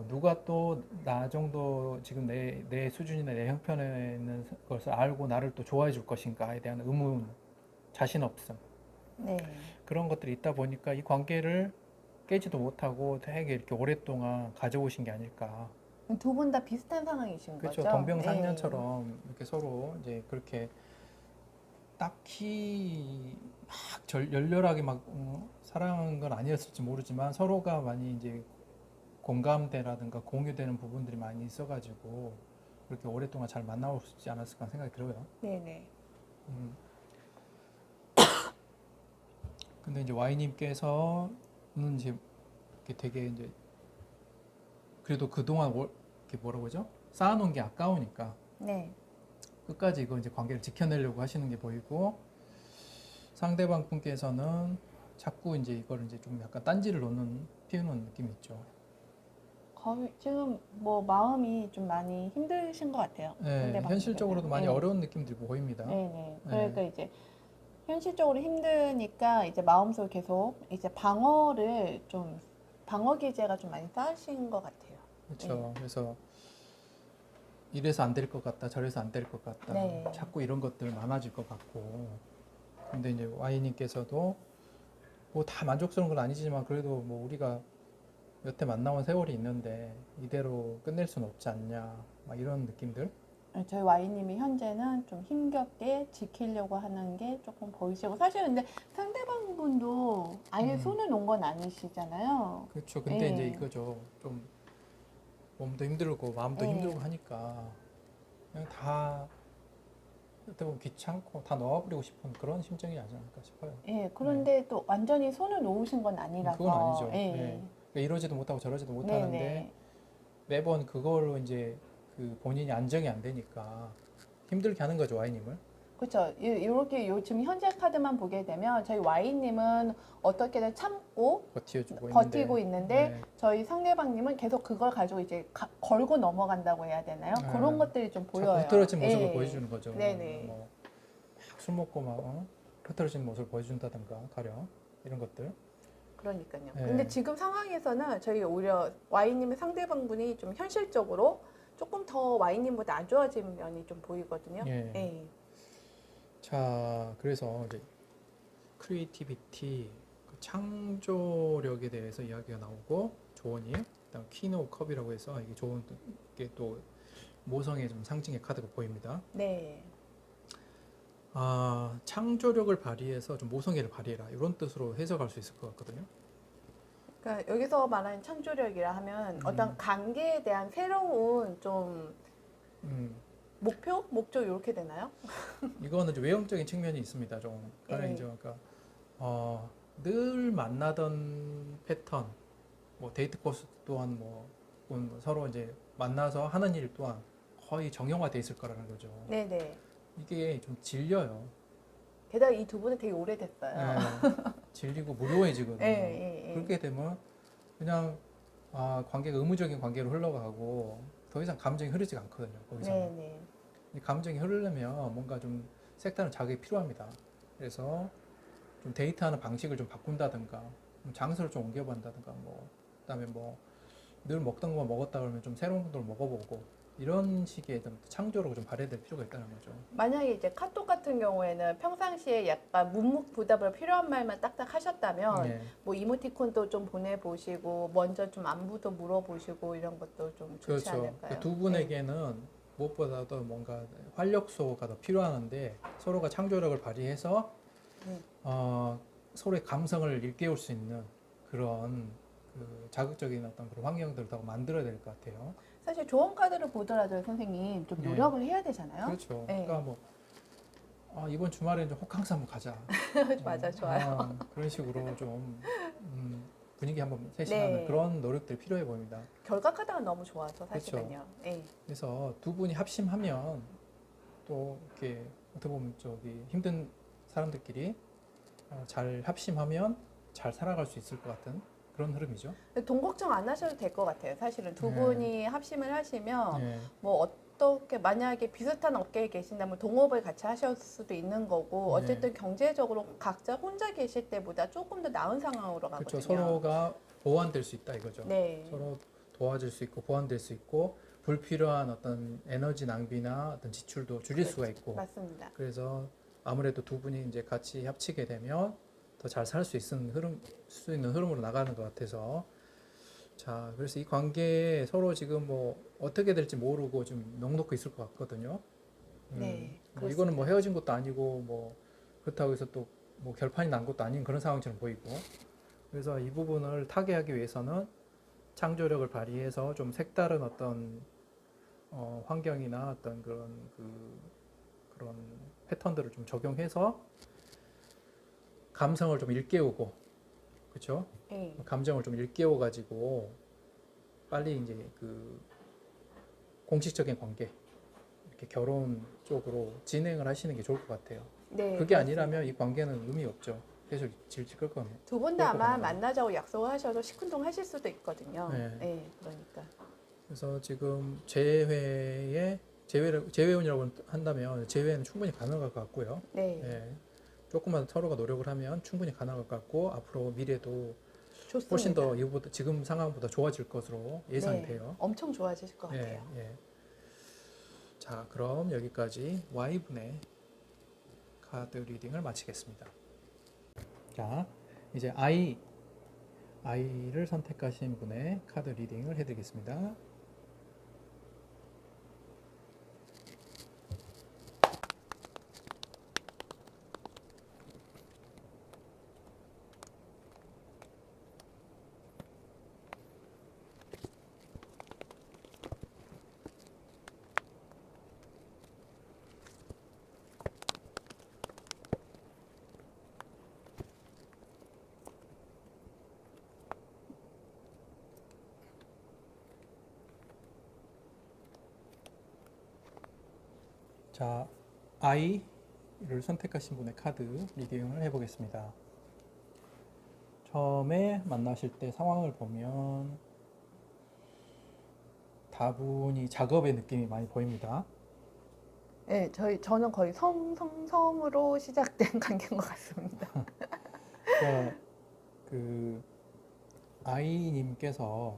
누가 또 나 정도 지금 내 수준이나 내 형편에 있는 것을 알고 나를 또 좋아해 줄 것인가에 대한 의문, 자신 없음. 네. 그런 것들이 있다 보니까 이 관계를 깨지도 못하고 되게 이렇게 오랫동안 가져오신 게 아닐까. 두 분 다 비슷한 상황이신 그렇죠. 거죠? 동병상련처럼 이렇게 서로 이제 그렇게 딱히 막 열렬하게 막 사랑한 건 아니었을지 모르지만 서로가 많이 이제 공감대라든가 공유되는 부분들이 많이 있어가지고 그렇게 오랫동안 잘 만나올 수 있지 않았을까 생각이 들어요. 네네. 음. 근데 이제 Y님께서는 이제 이렇게 되게 이제 그래도 그동안 이렇게 뭐라고 하죠? 쌓아놓은 게 아까우니까 네. 끝까지 이거 이제 관계를 지켜내려고 하시는 게 보이고, 상대방 분께서는 자꾸 이제 이걸 이제 좀 약간 딴지를 피우는 느낌이 있죠. 거의 지금 뭐 마음이 좀 많이 힘드신 것 같아요. 네, 상대방 현실적으로도 분께서는. 많이 네. 어려운 느낌들이 보입니다. 네네. 네. 그러니까 이제 현실적으로 힘드니까 이제 마음속에 계속 이제 방어 기제가 좀 많이 쌓이신 것 같아요. 그렇죠. 그래서 이래서 안 될 것 같다, 저래서 안 될 것 같다, 네. 자꾸 이런 것들 많아질 것 같고. 근데 이제 Y님께서도 뭐 다 만족스러운 건 아니지만 그래도 뭐 우리가 여태 만나온 세월이 있는데 이대로 끝낼 수는 없지 않냐, 막 이런 느낌들. 저희 Y님이 현재는 좀 힘겹게 지키려고 하는 게 조금 보이시고, 사실 근데 상대방 분도 아예 손을 놓은 건 아니시잖아요. 그렇죠. 근데 네. 이제 이거죠. 좀 몸도 힘들고 마음도 네. 힘들고 하니까 그냥 다 어떻게 보면 귀찮고 다 놓아버리고 싶은 그런 심정이 나지 않을까 싶어요. 예, 그런데 또 완전히 손을 놓으신 건 아니라서. 그건 아니죠. 예. 네. 그러니까 이러지도 못하고 저러지도 네, 못하는데 네. 매번 그걸로 이제 그 본인이 안정이 안 되니까 힘들게 하는 거죠, Y님을. 그렇죠. 이렇게 지금 현재 카드만 보게 되면 저희 Y님은 어떻게든 참고 버티고 있는데 네. 저희 상대방님은 계속 그걸 가지고 이제 걸고 넘어간다고 해야 되나요? 네. 그런 것들이 좀 자꾸 보여요. 흐트러진 모습을 예. 보여주는 거죠. 네네. 뭐 술 먹고 막 흐트러진 모습을 보여준다든가 가령 이런 것들. 그러니까요. 네. 근데 지금 상황에서는 저희 오히려 Y님의 상대방분이 좀 현실적으로 조금 더 Y님보다 안 좋아진 면이 좀 보이거든요. 예. 예. 자, 그래서 이제 크리에이티비티, 창조력에 대해서 이야기가 나오고 조언이, 그다음 퀸 오브 컵이라고 해서 이게 좋은 게 또 모성의 좀 상징의 카드가 보입니다. 네. 창조력을 발휘해서 좀 모성애를 발휘해라 이런 뜻으로 해석할 수 있을 것 같거든요. 그러니까 여기서 말하는 창조력이라 하면 어떤 관계에 대한 새로운 좀 목적 이렇게 되나요? 이거는 좀 외형적인 측면이 있습니다. 좀 가령이죠. 그러니까 늘 만나던 패턴, 뭐 데이트 코스 또한 뭐 서로 이제 만나서 하는 일 또한 거의 정형화돼 있을 거라는 거죠. 네네. 이게 좀 질려요. 게다가 이 두 분은 되게 오래됐어요. 네, 질리고 무료해지거든요. 예. 그렇게 되면 그냥 관계가 의무적인 관계로 흘러가고 더 이상 감정이 흐르지가 않거든요. 거기서 네네. 이 감정이 흐르려면 뭔가 좀 색다른 자극이 필요합니다. 그래서 좀 데이트하는 방식을 좀 바꾼다든가, 장소를 좀 옮겨본다든가, 뭐 그다음에 뭐 늘 먹던 것만 먹었다 그러면 좀 새로운 것도 먹어보고, 이런 식의 좀 창조력을 좀 발휘될 필요가 있다는 거죠. 만약에 이제 카톡 같은 경우에는 평상시에 약간 묵묵부답으로 필요한 말만 딱딱 하셨다면 예. 뭐 이모티콘도 좀 보내보시고 먼저 좀 안부도 물어보시고 이런 것도 좀 좋지 그렇죠. 않을까요? 그두 분에게는 무엇보다도 뭔가 활력소가 더 필요하는데 서로가 창조력을 발휘해서 네. 서로의 감성을 일깨울 수 있는 그런 그 자극적인 어떤 그런 환경들을 더 만들어야 될 것 같아요. 사실 좋은 카드를 보더라도 선생님 좀 네. 노력을 해야 되잖아요. 그렇죠. 네. 그러니까 뭐 이번 주말에는 좀 호캉스 한번 가자. 맞아, 좋아요. 그런 식으로 좀 분위기 한번 네. 세신하는 그런 노력들이 필요해 보입니다. 결과 카드가 너무 좋아서 사실은요. 네. 그래서 두 분이 합심하면 또 이렇게 어떻게 보면 저기 힘든 사람들끼리 잘 합심하면 잘 살아갈 수 있을 것 같은 그런 흐름이죠. 돈 걱정 안 하셔도 될 것 같아요. 사실은 두 네. 분이 합심을 하시면 네. 뭐 어떻게 만약에 비슷한 업계에 계신다면 동업을 같이 하실 수도 있는 거고 네. 어쨌든 경제적으로 각자 혼자 계실 때보다 조금 더 나은 상황으로 가거든요. 그렇죠. 서로가 보완될 수 있다 이거죠. 네. 서로 도와줄 수 있고 보완될 수 있고 불필요한 어떤 에너지 낭비나 어떤 지출도 줄일 그렇죠. 수가 있고 맞습니다. 그래서 아무래도 두 분이 이제 같이 합치게 되면 더 잘 살 수 있는 흐름으로 나가는 것 같아서 자 그래서 이 관계에 서로 지금 뭐 어떻게 될지 모르고 좀 넋놓고 있을 것 같거든요. 네. 뭐 이거는 뭐 헤어진 것도 아니고 뭐 그렇다고 해서 또 뭐 결판이 난 것도 아닌 그런 상황처럼 보이고 그래서 이 부분을 타개하기 위해서는 창조력을 발휘해서 좀 색다른 어떤 환경이나 어떤 그런 패턴들을 좀 적용해서 감성을 좀 일깨우고 그렇죠? 네. 감정을 좀 일깨워 가지고 빨리 이제 그 공식적인 관계 이렇게 결혼 쪽으로 진행을 하시는 게 좋을 것 같아요. 네. 그게 그렇습니다. 아니라면 이 관계는 의미 없죠. 계속 질질 끌 거면. 두 분 다 아마 그럴 것 같네요. 만나자고 약속을 하셔도 시큰둥 하실 수도 있거든요. 네. 네. 그러니까. 그래서 지금 재회운이라고 한다면 재회는 충분히 가능할 것 같고요. 네. 예. 조금만 서로가 노력을 하면 충분히 가능할 것 같고 앞으로 미래도 좋습니다. 훨씬 더 이보다 지금 상황보다 좋아질 것으로 예상이 네. 돼요. 엄청 좋아지실 것 예, 같아요. 예. 자, 그럼 여기까지 Y분의 카드 리딩을 마치겠습니다. 자, 이제 I를 선택하신 분의 카드 리딩을 해드리겠습니다. 자, I를 선택하신 분의 카드 리딩을 해보겠습니다. 처음에 만나실 때 상황을 보면 다분히 작업의 느낌이 많이 보입니다. 네, 저는 거의 성으로 시작된 관계인 것 같습니다. 그러니까 그 I님께서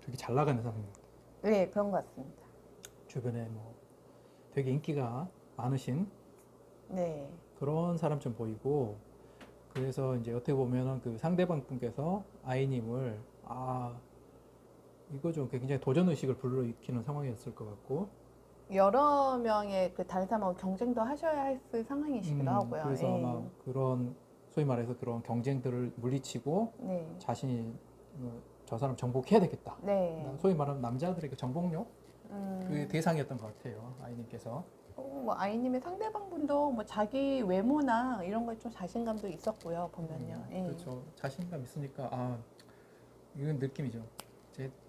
되게 잘 나가는 사람입니다. 네, 그런 것 같습니다. 주변에 뭐 되게 인기가 많으신 네, 그런 사람처럼 보이고 그래서 이제 어떻게 보면은 그 상대방 분께서 I님을 이거 좀 굉장히 도전 의식을 불러일으키는 상황이었을 것 같고 여러 명의 그 다른 사람하고 경쟁도 하셔야 했을 상황이시기도 하고요. 그래서 예. 아마 그런 소위 말해서 그런 경쟁들을 물리치고 네, 자신이 저 사람 정복해야 되겠다. 네. 소위 말하는 남자들의 그 정복력 그 음, 대상이었던 것 같아요. 아이님께서. 뭐 아이님의 상대방분도 뭐 자기 외모나 이런 거에 좀 자신감도 있었고요. 보면요. 예. 그렇죠. 자신감 있으니까 이건 느낌이죠.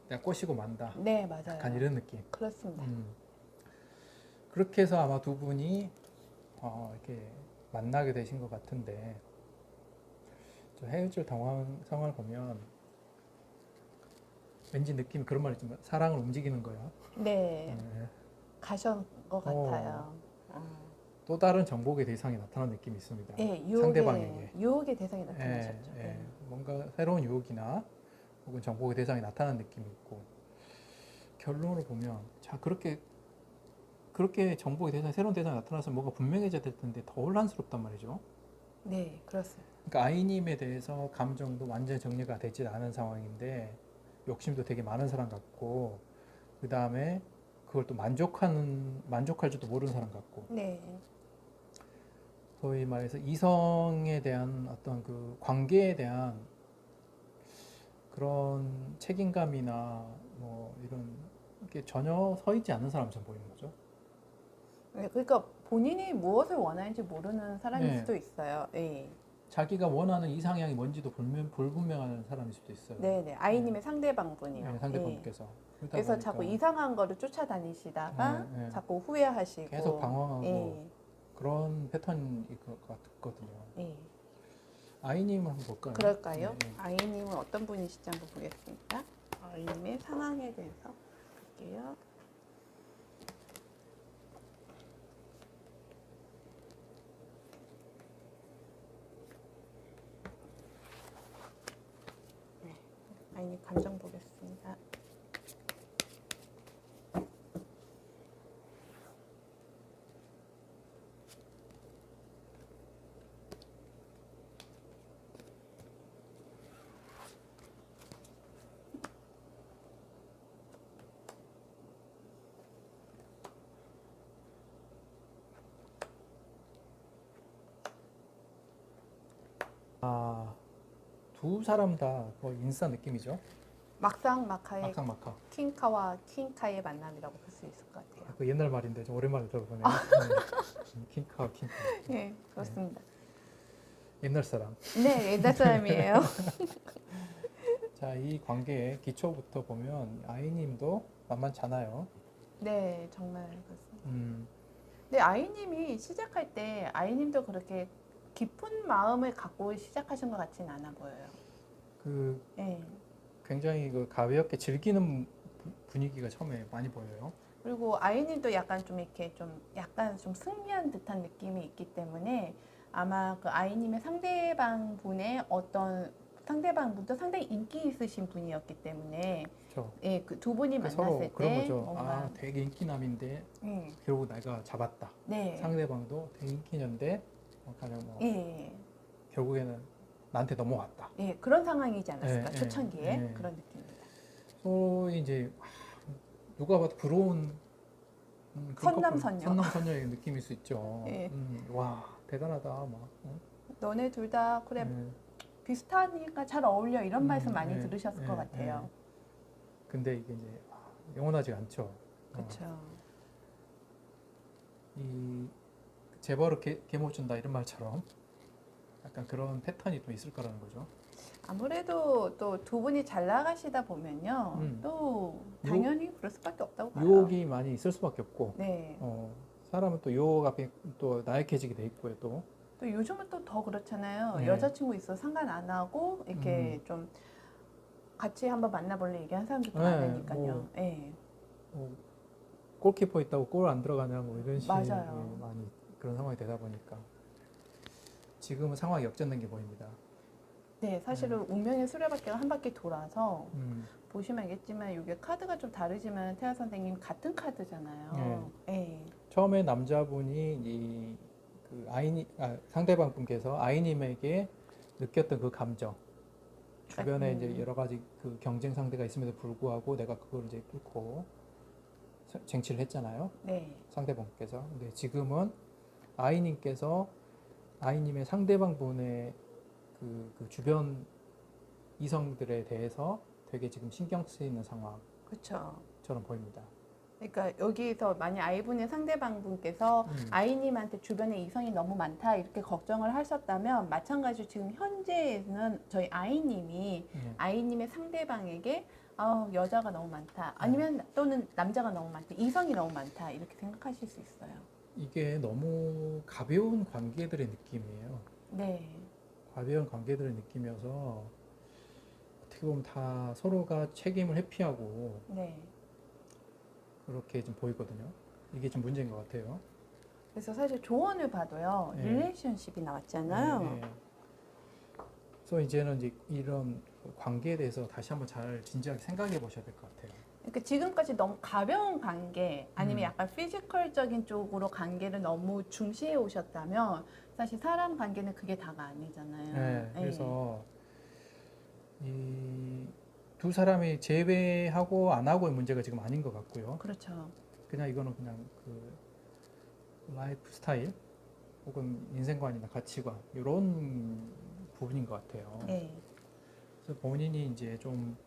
내가 꼬시고 만다. 네, 맞아요. 약간 이런 느낌. 그렇습니다. 그렇게 해서 아마 두 분이 이렇게 만나게 되신 것 같은데 저 헤어질 상황을 보면 왠지 느낌이 그런 말이 있지만 사랑을 움직이는 거야. 네, 네. 가신 것 같아요. 또 다른 정복의 대상이 나타나는 느낌이 있습니다. 예, 상대방에게. 유혹의 대상이 나타나셨죠. 예, 예. 뭔가 새로운 유혹이나 혹은 정복의 대상이 나타나는 느낌이 있고 결론을 보면 자 그렇게 정복이 대상 새로운 대상이 나타나서 뭐가 분명해져야 될 텐데 더 혼란스럽단 말이죠. 네, 그렇습니다. 그러니까 아이님에 대해서 감정도 완전히 정리가 되지 않은 상황인데 욕심도 되게 많은 사람 같고 그 다음에 그걸 또 만족할 줄도 모르는 사람 같고 네, 소위 말해서 이성에 대한 어떤 그 관계에 대한 그런 책임감이나 뭐 이런 게 전혀 서 있지 않는 사람처럼 보이는 거죠. 네, 그러니까 본인이 무엇을 원하는지 모르는 사람일 네. 수도 있어요. 네, 자기가 원하는 이상향이 뭔지도 불분명한 사람일 수도 있어요. 네, 네. 아이님의 상대방분이요. 네, 상대방께서. 그러다 그래서 보니까 자꾸 이상한 거를 쫓아다니시다가 네, 네. 자꾸 후회하시고 계속 방황하고 예, 그런 패턴일 것 같거든요. 예. 아이님 한번 볼까요? 그럴까요? 네, 네. 아이님은 어떤 분이실지 한번 보겠습니다. 아이님의 상황에 대해서 볼게요. 네, 아이님 감정 보겠습니다. 아, 두 사람 다 거의 인싸 느낌이죠. 막상 마카의 막상막하. 킹카와 킹카의 만남이라고 볼 수 있을 것 같아요. 그 옛날 말인데 좀 오랜만에 들어보네요. 킹카. 네, 그렇습니다. 옛날 사람. 네, 옛날 사람이에요. 자, 이 관계의 기초부터 보면 아이님도 만만치 않아요. 네, 정말 그렇습니다. 음, 근데 아이님이 시작할 때 아이님도 그렇게 깊은 마음을 갖고 시작하신 것 같진 않아 보여요. 그 네. 굉장히 그 가볍게 즐기는 분위기가 처음에 많이 보여요. 그리고 아이님도 약간 좀 이렇게 좀 약간 좀 승리한 듯한 느낌이 있기 때문에 아마 그 아이님의 상대방 분의 어떤 상대방 분도 상당히 인기 있으신 분이었기 때문에 그렇죠. 예, 그 두 분이 그러니까 서로 만났을 그런 때 거죠. 뭔가 아, 되게 인기남인데 결국 내가 잡았다. 네, 상대방도 되게 인기녀인데 가령 뭐 예, 결국에는 나한테 넘어왔다. 예, 그런 상황이지 않았을까 예, 초창기에 예. 그런 느낌입니다. 소위 이제 누가 봐도 부러운 그런 커플, 선남선녀. 선남선녀의 느낌일 수 있죠. 예. 와 대단하다 막. 너네 둘 다 그래 예. 비슷하니까 잘 어울려 이런 말씀 많이 예, 들으셨을 예, 것 같아요. 예. 근데 이게 이제 영원하지 않죠. 그렇죠. 이 재벌을 개못 준다 이런 말처럼 약간 그런 패턴이 또 있을 거라는 거죠. 아무래도 또 두 분이 잘 나가시다 보면요, 또 당연히 그럴 수밖에 없다고 봐요. 유혹이 많이 있을 수밖에 없고, 네. 사람은 또 유혹 앞에 또 나약해지게 돼 있고요. 또 또 요즘은 또 더 그렇잖아요. 네. 여자친구 있어 상관 안 하고 이렇게 좀 같이 한번 만나볼래 얘기한 사람들도 많으니까요. 뭐, 네. 골키퍼 있다고 골 안 들어가냐 뭐 이런 식의 맞아요. 많이 그런 상황이 되다 보니까 지금은 상황이 역전된 게 보입니다. 네, 사실은 운명의 수레바퀴가 한 바퀴 돌아서 음, 보시면 알겠지만 이게 카드가 좀 다르지만 태아 선생님 같은 카드잖아요. 네. 처음에 남자분이 상대방 분께서 아이님에게 느꼈던 그 감정 주변에 이제 여러 가지 그 경쟁 상대가 있음에도 불구하고 내가 그걸 이제 뚫고 쟁취를 했잖아요. 네. 상대방께서. 근데 지금은 아이님께서 아이님의 상대방 분의 그 주변 이성들에 대해서 되게 지금 신경 쓰이는 상황처럼 그렇죠. 보입니다. 그러니까 여기서 만약 아이분의 상대방 분께서 아이님한테 주변에 이성이 너무 많다 이렇게 걱정을 하셨다면 마찬가지로 지금 현재는 저희 아이님이 아이님의 상대방에게 여자가 너무 많다 아니면 또는 남자가 너무 많다 이성이 너무 많다 이렇게 생각하실 수 있어요. 이게 너무 가벼운 관계들의 느낌이에요. 네. 가벼운 관계들의 느낌이어서 어떻게 보면 다 서로가 책임을 회피하고 네. 그렇게 좀 보이거든요. 이게 좀 문제인 것 같아요. 그래서 사실 조언을 봐도요 네. 릴레이션십이 나왔잖아요. 네. 그래서 이제는 이제 이런 관계에 대해서 다시 한번 잘 진지하게 생각해 보셔야 될 것 같아요. 그러니까 지금까지 너무 가벼운 관계 아니면 약간 피지컬적인 쪽으로 관계를 너무 중시해 오셨다면 사실 사람 관계는 그게 다가 아니잖아요. 네, 예. 그래서 이 두 사람이 제외하고 안 하고의 문제가 지금 아닌 것 같고요. 그렇죠. 그냥 이거는 그냥 그 라이프 스타일 혹은 인생관이나 가치관 이런 부분인 것 같아요. 예. 그래서 본인이 이제 좀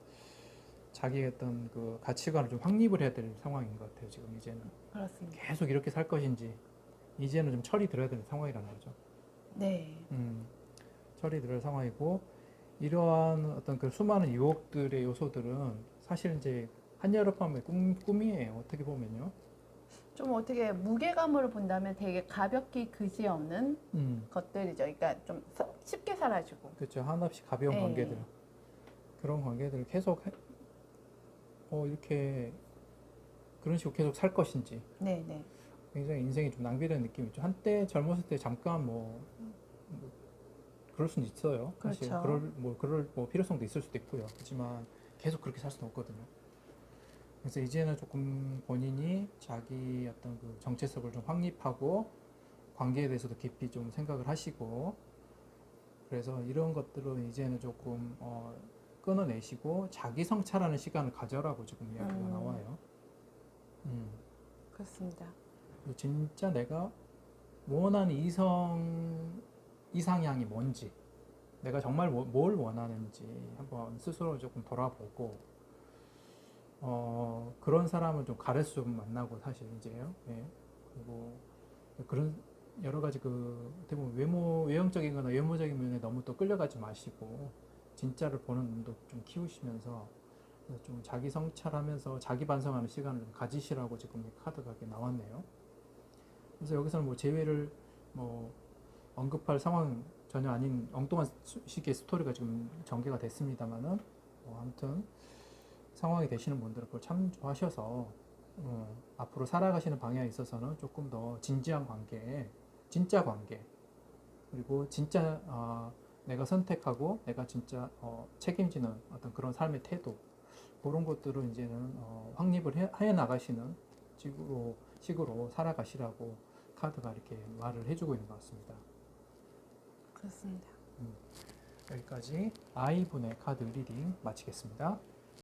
자기의 어떤 그 가치관을 좀 확립을 해야 될 상황인 것 같아요. 지금 이제는 그렇습니다. 계속 이렇게 살 것인지 이제는 좀 철이 들어야 되는 상황이라는 거죠. 네. 철이 들어야 상황이고 이러한 어떤 그 수많은 유혹들의 요소들은 사실 이제 한여름밤의 꿈이에요. 어떻게 보면요. 좀 어떻게 무게감으로 본다면 되게 가볍게 그지없는 것들이죠. 그러니까 좀 쉽게 사라지고. 그렇죠. 한없이 가벼운 네. 관계들 그런 관계들을 계속 이렇게 그런 식으로 계속 살 것인지 네, 네. 굉장히 인생이 좀 낭비되는 느낌이 있죠. 한때 젊었을 때 잠깐 그럴 수는 있어요. 사실 그렇죠. 그럴 필요성도 있을 수도 있고요. 하지만 계속 그렇게 살 수는 없거든요. 그래서 이제는 조금 본인이 자기 어떤 그 정체성을 좀 확립하고 관계에 대해서도 깊이 좀 생각을 하시고 그래서 이런 것들은 이제는 조금 끊어내시고 자기 성찰하는 시간을 가져라고 지금 이야기가 나와요. 그렇습니다. 그리고 진짜 내가 원하는 이상향이 뭔지, 내가 정말 뭘 원하는지 한번 스스로 조금 돌아보고, 그런 사람을 좀 가려서 좀 만나고 사실 이제요. 예. 그리고 그런 여러 가지 어떻게 보면 외형적인 거나 외모적인 면에 너무 또 끌려가지 마시고, 진짜를 보는 눈도 좀 키우시면서, 좀 자기 성찰하면서 자기 반성하는 시간을 좀 가지시라고 지금 이 카드가 이렇게 나왔네요. 그래서 여기서는 뭐 재회를 뭐 언급할 상황 전혀 아닌 엉뚱한 식의 스토리가 지금 전개가 됐습니다만은 아무튼 상황이 되시는 분들은 그걸 참조하셔서 앞으로 살아가시는 방향에 있어서는 조금 더 진지한 관계, 진짜 관계 그리고 진짜 내가 선택하고 내가 진짜 책임지는 어떤 그런 삶의 태도 그런 것들을 이제는 확립을 해 나가시는 식으로 살아가시라고 카드가 이렇게 말을 해주고 있는 것 같습니다. 그렇습니다. 여기까지 I분의 카드 리딩 마치겠습니다.